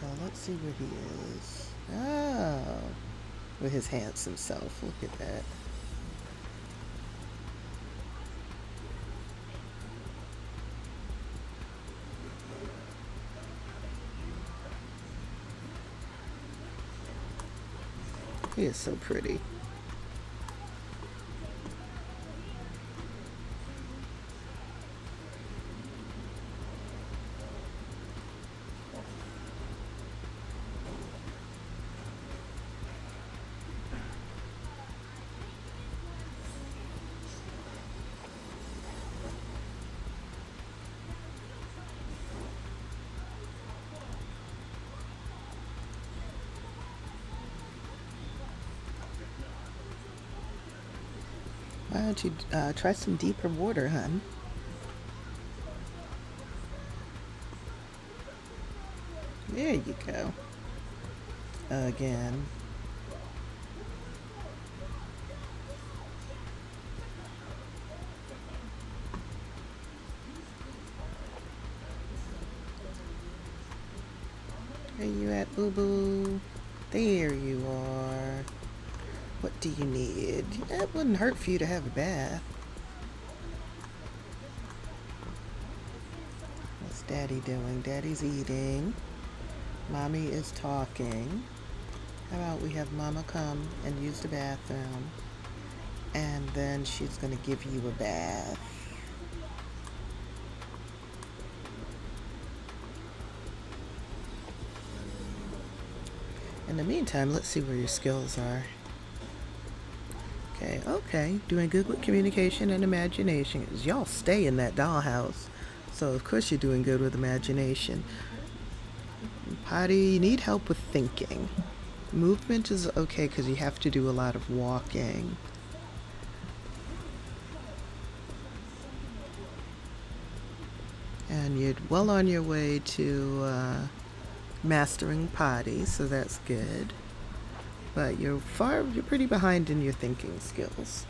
So let's see where he is. Oh, with his handsome self. Look at that. He is so pretty. Why don't you try some deeper water, hun? There you go. Again. Where you at, boo-boo? There you are. What do you need? It wouldn't hurt for you to have a bath. What's Daddy doing? Daddy's eating. Mommy is talking. How about we have Mama come and use the bathroom, and then she's going to give you a bath. In the meantime, let's see where your skills are. Okay, doing good with communication and imagination. 'Cause y'all stay in that dollhouse, so of course you're doing good with imagination. Potty, you need help with thinking. Movement is okay because you have to do a lot of walking. And you're well on your way to mastering potty, so that's good. But you're pretty behind in your thinking skills.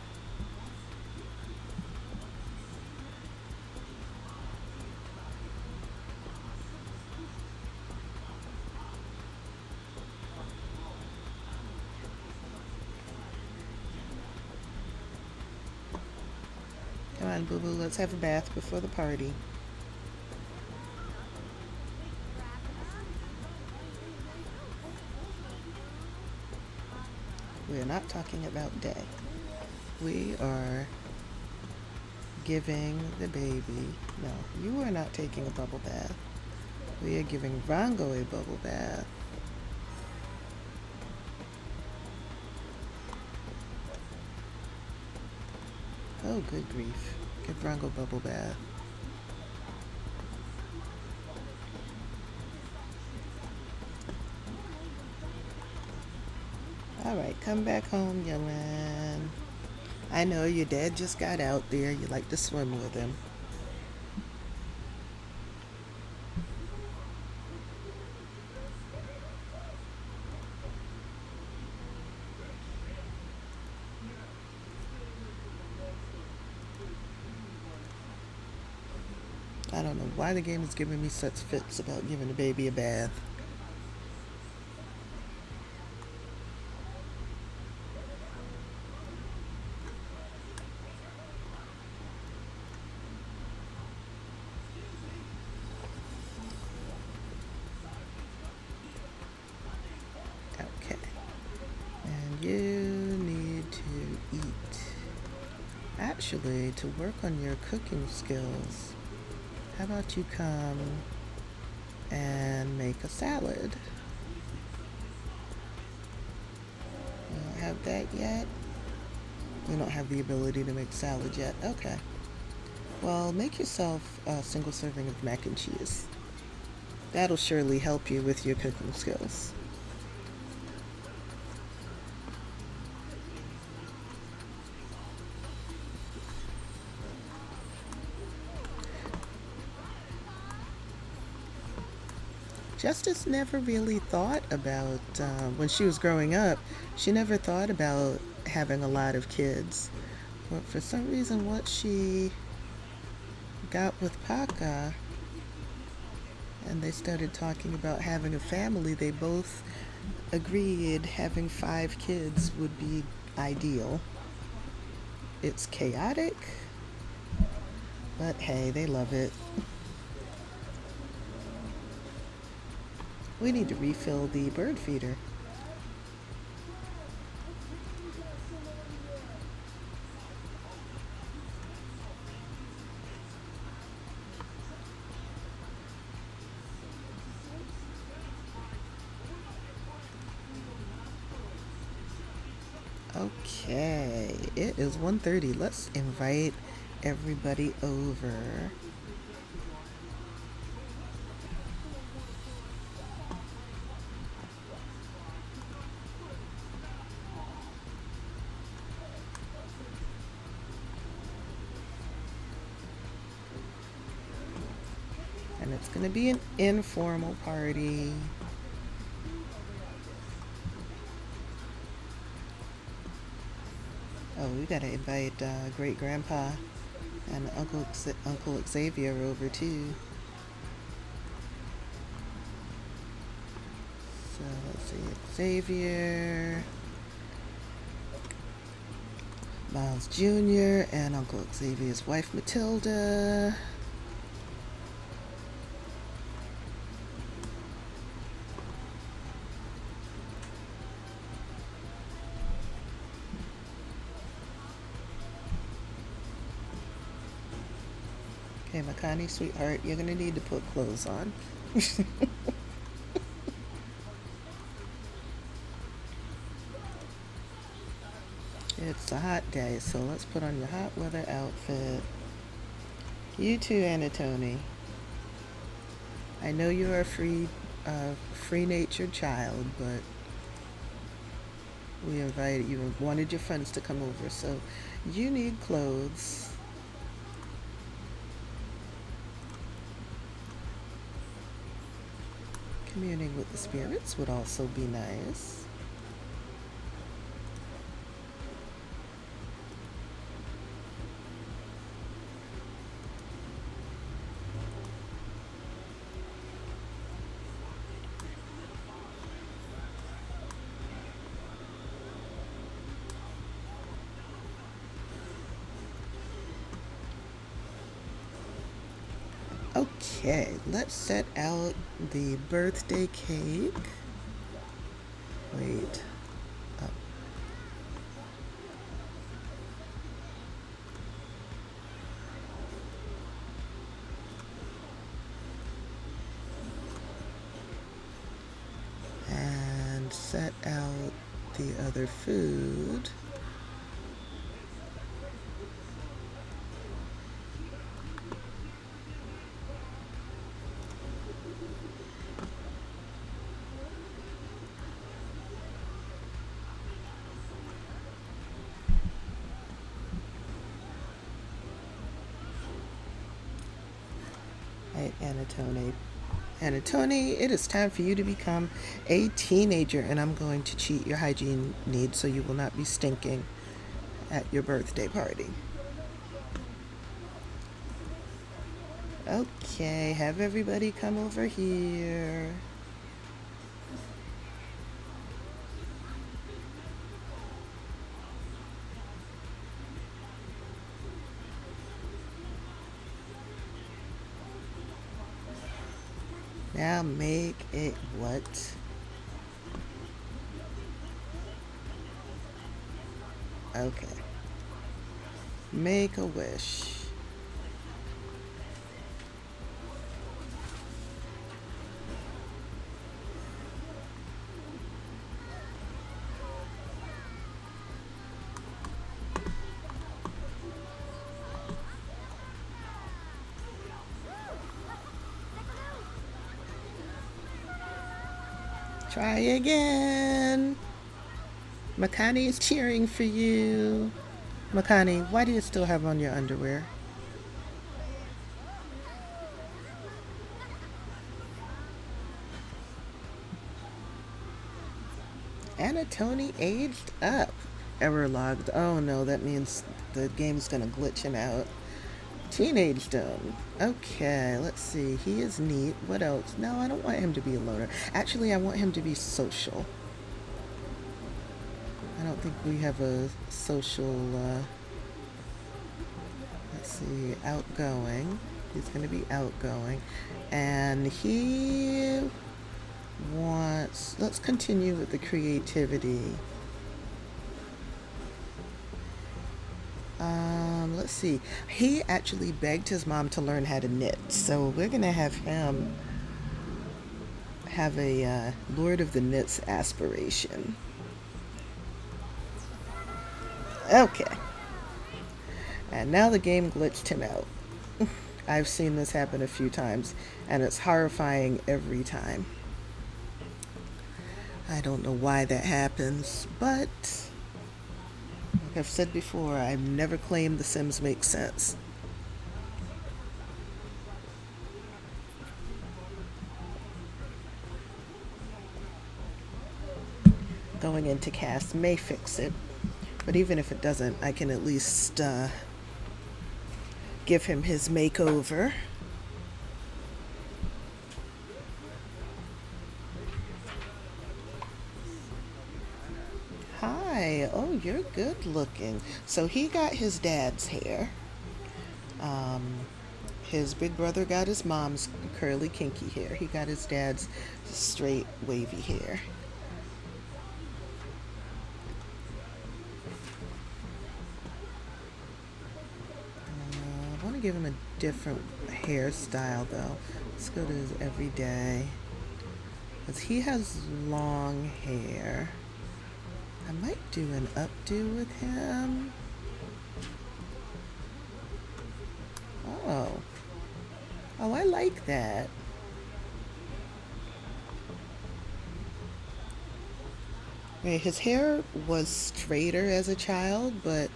Come on, boo-boo, let's have a bath before the party. We're not talking about day. We are giving the baby... No, you are not taking a bubble bath. We are giving Rango a bubble bath. Oh, good grief. Give Rango a bubble bath. Alright, come back home, young man. I know your dad just got out there. You like to swim with him. I don't know why the game is giving me such fits about giving the baby a bath. Okay. And you need to eat. Actually, to work on your cooking skills, how about you come and make a salad? You don't have that yet? You don't have the ability to make salad yet? Okay. Well, make yourself a single serving of mac and cheese. That'll surely help you with your cooking skills. Justice never really thought about, when she was growing up, she never thought about having a lot of kids. But for some reason, what she got with Paka, and they started talking about having a family, they both agreed having 5 kids would be ideal. It's chaotic, but hey, they love it. We need to refill the bird feeder. Okay, it is 1:30. Let's invite everybody over. And it's going to be an informal party. Oh, we got to invite great grandpa and Uncle Xavier over too. So let's see, Xavier, Miles Jr., and Uncle Xavier's wife Matilda. Okay, Makani, sweetheart, you're gonna need to put clothes on. It's a hot day, so let's put on your hot weather outfit. You too, Anatoni. I know you're a free-natured child, but we invited you, wanted your friends to come over, so you need clothes. Communing with the spirits would also be nice. Okay, let's set out the birthday cake. Wait. Oh. And set out the other food. Right, Anatoni. Anatoni, it is time for you to become a teenager, and I'm going to cheat your hygiene needs so you will not be stinking at your birthday party. Okay, have everybody come over here. Now make it what? Okay. Make a wish. Try again. Makani is cheering for you. Makani, why do you still have on your underwear? Anatoni aged up. Error logged. Oh no, that means the game's gonna glitch him out. Teenagedom. Okay, let's see. He is neat. What else? No, I don't want him to be a loner. Actually, I want him to be social. I don't think we have a social, let's see, outgoing. He's going to be outgoing. And he wants, let's continue with the creativity. Let's see. He actually begged his mom to learn how to knit. So we're going to have him have a Lord of the Knits aspiration. Okay. And now the game glitched him out. I've seen this happen a few times, and it's horrifying every time. I don't know why that happens, but like I've said before, I've never claimed The Sims make sense. Going into cast may fix it, but even if it doesn't, I can at least give him his makeover. Hi. Oh, you're good looking. So he got his dad's hair. His big brother got his mom's curly, kinky hair. He got his dad's straight, wavy hair. I want to give him a different hairstyle, though. Let's go to his everyday. Because he has long hair. I might do an updo with him. Oh. Oh, I like that. Okay, his hair was straighter as a child, but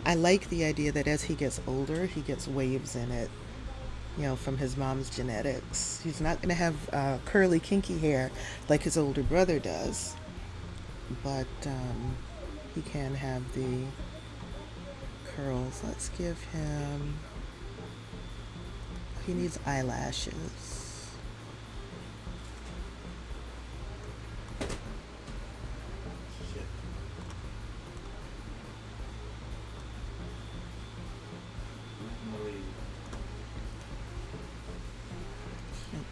I like the idea that as he gets older, he gets waves in it, you know, from his mom's genetics. He's not going to have curly, kinky hair like his older brother does, but he can have the curls. Let's give him, he needs eyelashes.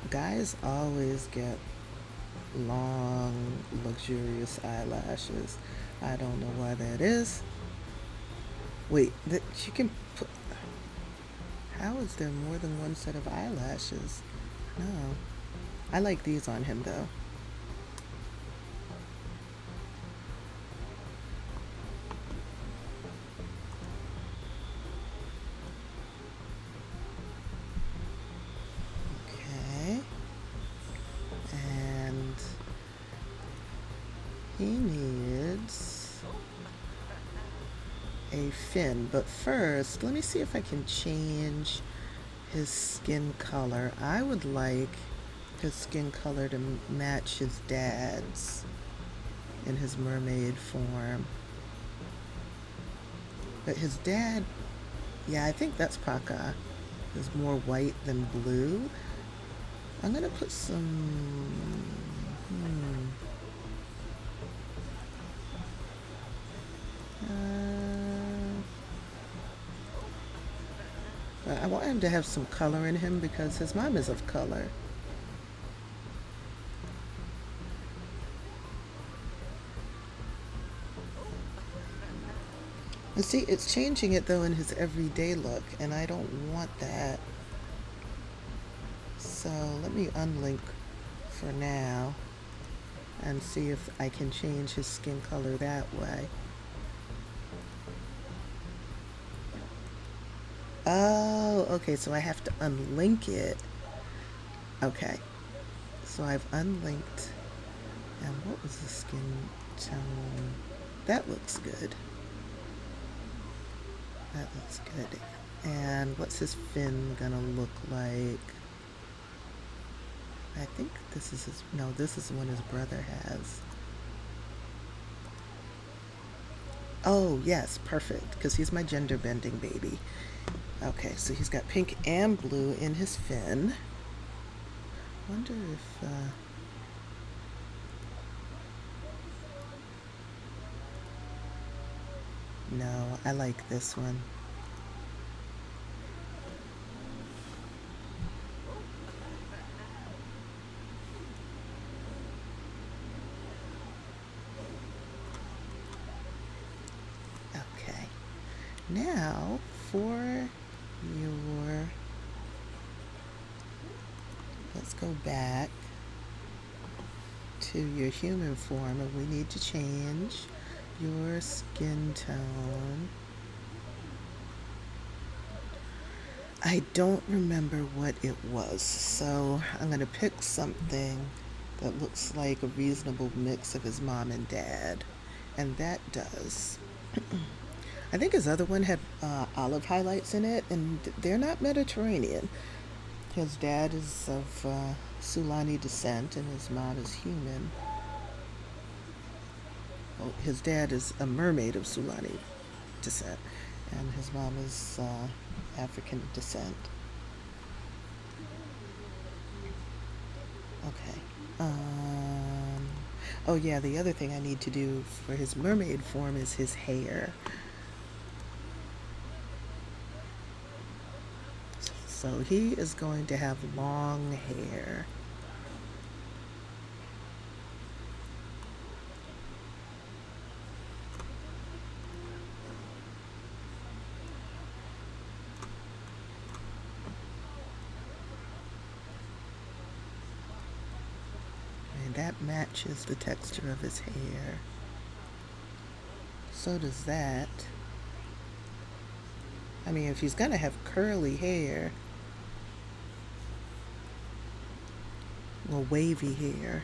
Guys always get long, luxurious eyelashes. I don't know why that is. Wait, that you can put. How is there more than one set of eyelashes? No. I like these on him though. He needs a fin, but first, let me see if I can change his skin color. I would like his skin color to match his dad's in his mermaid form. But his dad, yeah, I think that's Paka'a. Is more white than blue. I'm gonna put some. I want him to have some color in him because his mom is of color. And see, it's changing it though in his everyday look, and I don't want that. So let me unlink for now and see if I can change his skin color that way. Oh, okay, so I have to unlink it. Okay, so I've unlinked. And what was the skin tone? That looks good. That looks good. And what's his fin gonna look like? I think this is his, no, this is the one his brother has. Oh, yes, perfect, because he's my gender bending baby. Okay, so he's got pink and blue in his fin. Wonder if, no, I like this one. Okay, now for your, let's go back to your human form, and we need to change your skin tone. I don't remember what it was, so I'm going to pick something that looks like a reasonable mix of his mom and dad. And that does. I think his other one had olive highlights in it, and they're not Mediterranean. His dad is of Sulani descent, and his mom is human. Well, his dad is a mermaid of Sulani descent, and his mom is African descent. Okay. Oh yeah, the other thing I need to do for his mermaid form is his hair. So he is going to have long hair. And that matches the texture of his hair. So does that. I mean, if he's gonna have curly hair, well, wavy hair,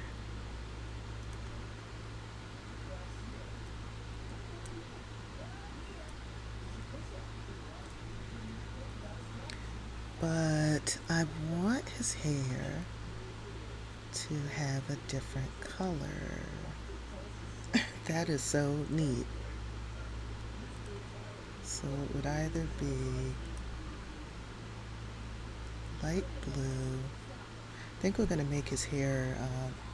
but I want his hair to have a different color. That is so neat. So it would either be light blue. I think we're going to make his hair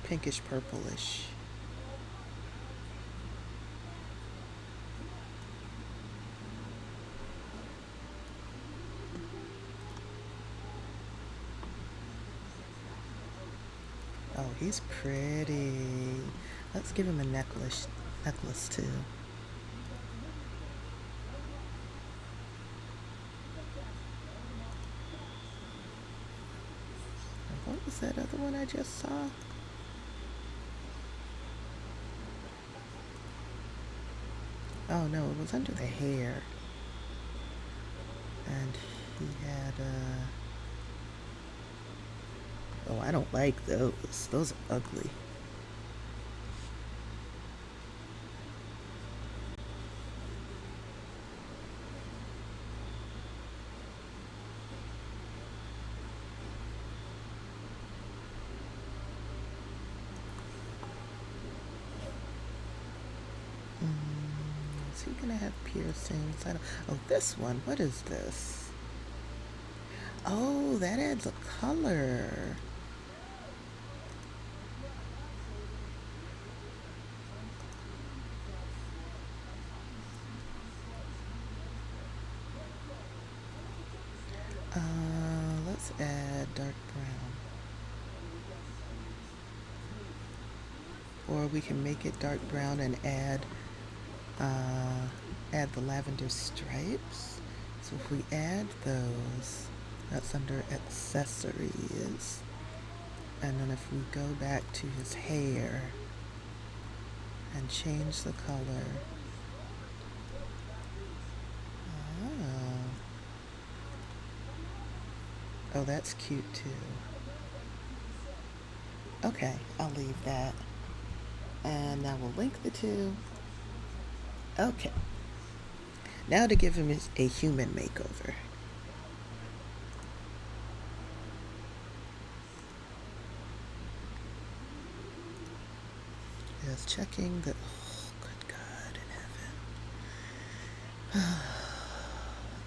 pinkish purplish. Oh, he's pretty. Let's give him a necklace too. What was that other one I just saw? Oh no, it was under the hair. And he had oh, I don't like those. Those are ugly. Is he gonna have piercings? I don't. Oh, this one. What is this? Oh, that adds a color. Let's add dark brown. Or we can make it dark brown and add the lavender stripes. So if we add those, that's under accessories. And then if we go back to his hair and change the color. Oh, that's cute too. Okay, I'll leave that. And now we'll link the two. Okay. Now to give him a human makeover. Just checking that. Oh, good God in heaven.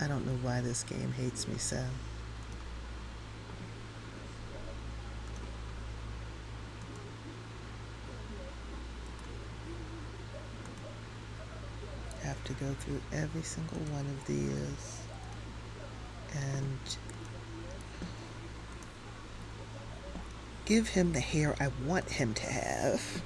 I don't know why this game hates me so. Have to go through every single one of these and give him the hair I want him to have.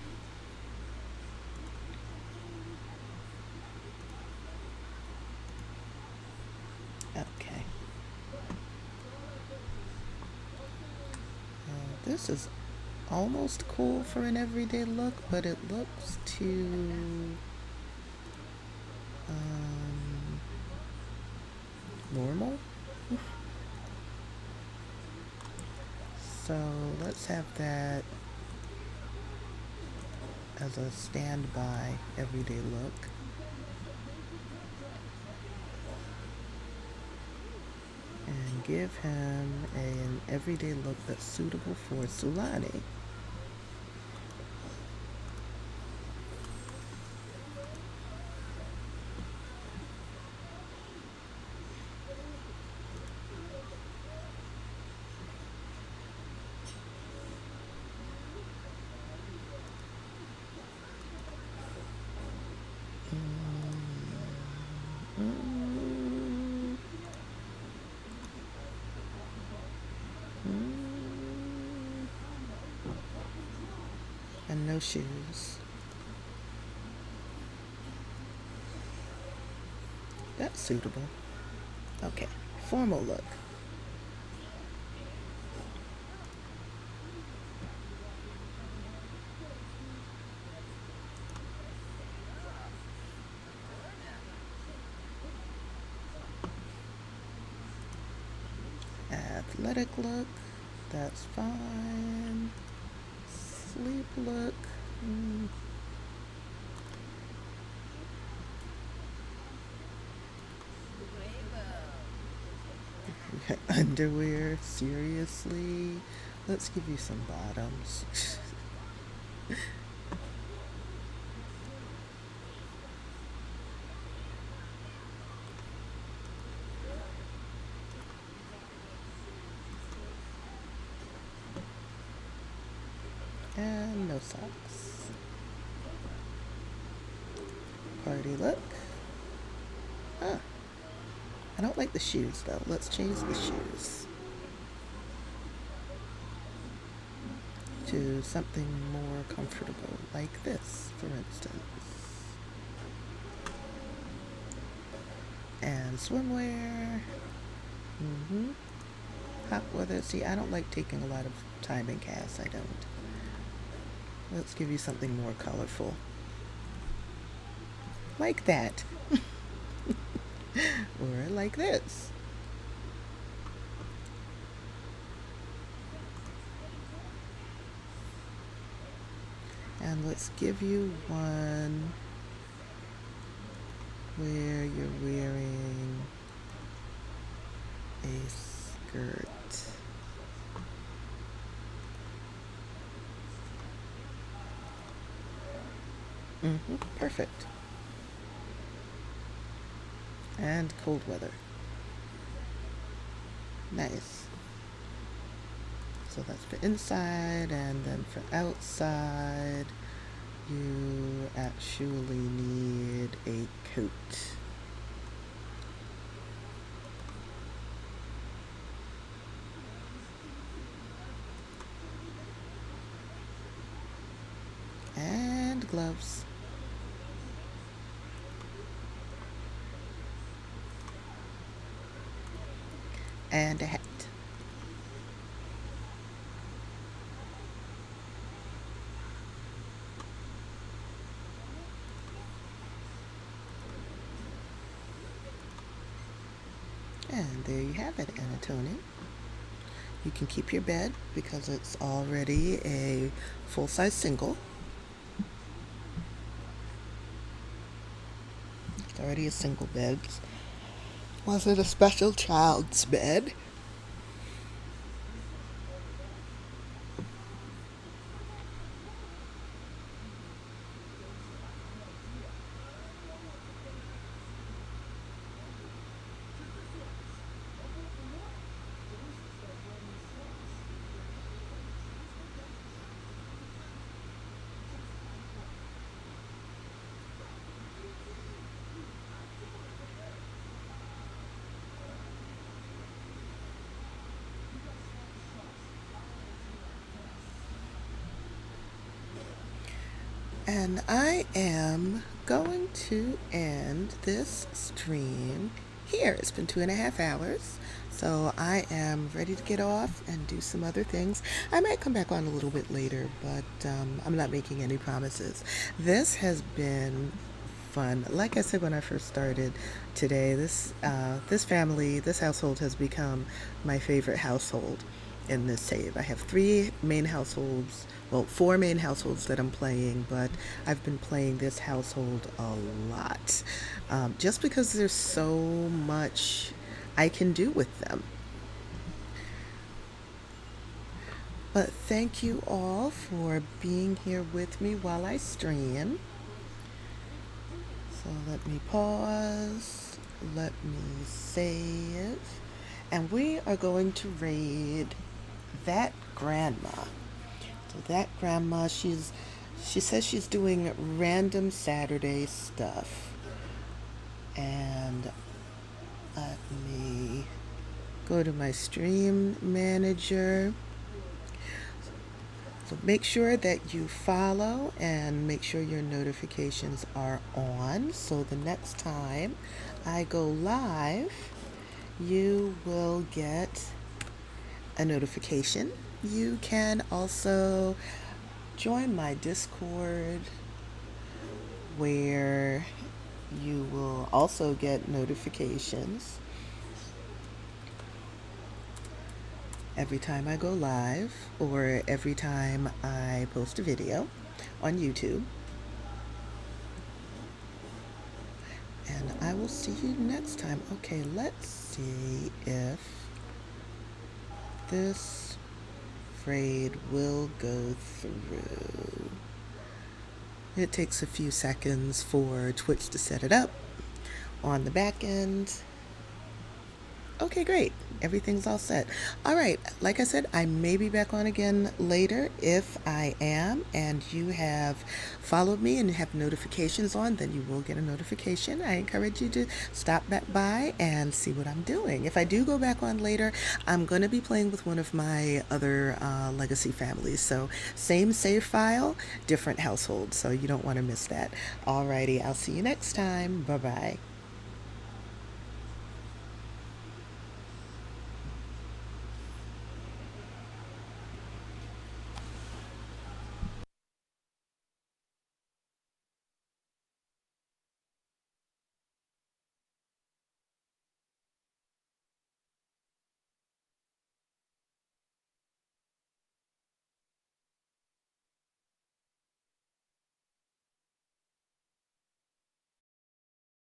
Okay. This is almost cool for an everyday look, but it looks too normal. So let's have that as a standby everyday look. And give him an everyday look that's suitable for Sulani. And no shoes. That's suitable. Okay, formal look. Athletic look, that's fine. Sleep look. Underwear, seriously? Let's give you some bottoms. And no socks. Party look. Huh. I don't like the shoes though. Let's change the shoes to something more comfortable, like this, for instance. And swimwear. Hot weather. See, I don't like taking a lot of time in cast. I don't. Let's give you something more colorful. Like that. Or like this. And let's give you one where you're wearing a skirt. Perfect. And cold weather. Nice. So that's for inside, and then for outside, you actually need a coat. And gloves. And a hat. And there you have it, Anatoni. You can keep your bed because it's already a full-size single. It's already a single bed. Was it a special child's bed? And I am going to end this stream here. It's been 2.5 hours. So I am ready to get off and do some other things. I might come back on a little bit later, but I'm not making any promises. This has been fun. Like I said when I first started today, this family, this household has become my favorite household in this save. I have four main households that I'm playing, but I've been playing this household a lot. Just because there's so much I can do with them. But thank you all for being here with me while I stream. So let me pause, let me save, and we are going to raid that grandma. So that grandma, she says she's doing random Saturday stuff. And let me go to my stream manager. So make sure that you follow and make sure your notifications are on. So the next time I go live, you will get a notification. You can also join my Discord where you will also get notifications every time I go live or every time I post a video on YouTube. And I will see you next time. Okay, let's see if this raid will go through. It takes a few seconds for Twitch to set it up on the back end. Okay, great. Everything's all set. All right, like I said, I may be back on again later. If I am and you have followed me and have notifications on, then you will get a notification. I encourage you to stop back by and see what I'm doing. If I do go back on later, I'm going to be playing with one of my other legacy families. So same save file, different household. So you don't want to miss that. Alrighty, I'll see you next time. Bye-bye.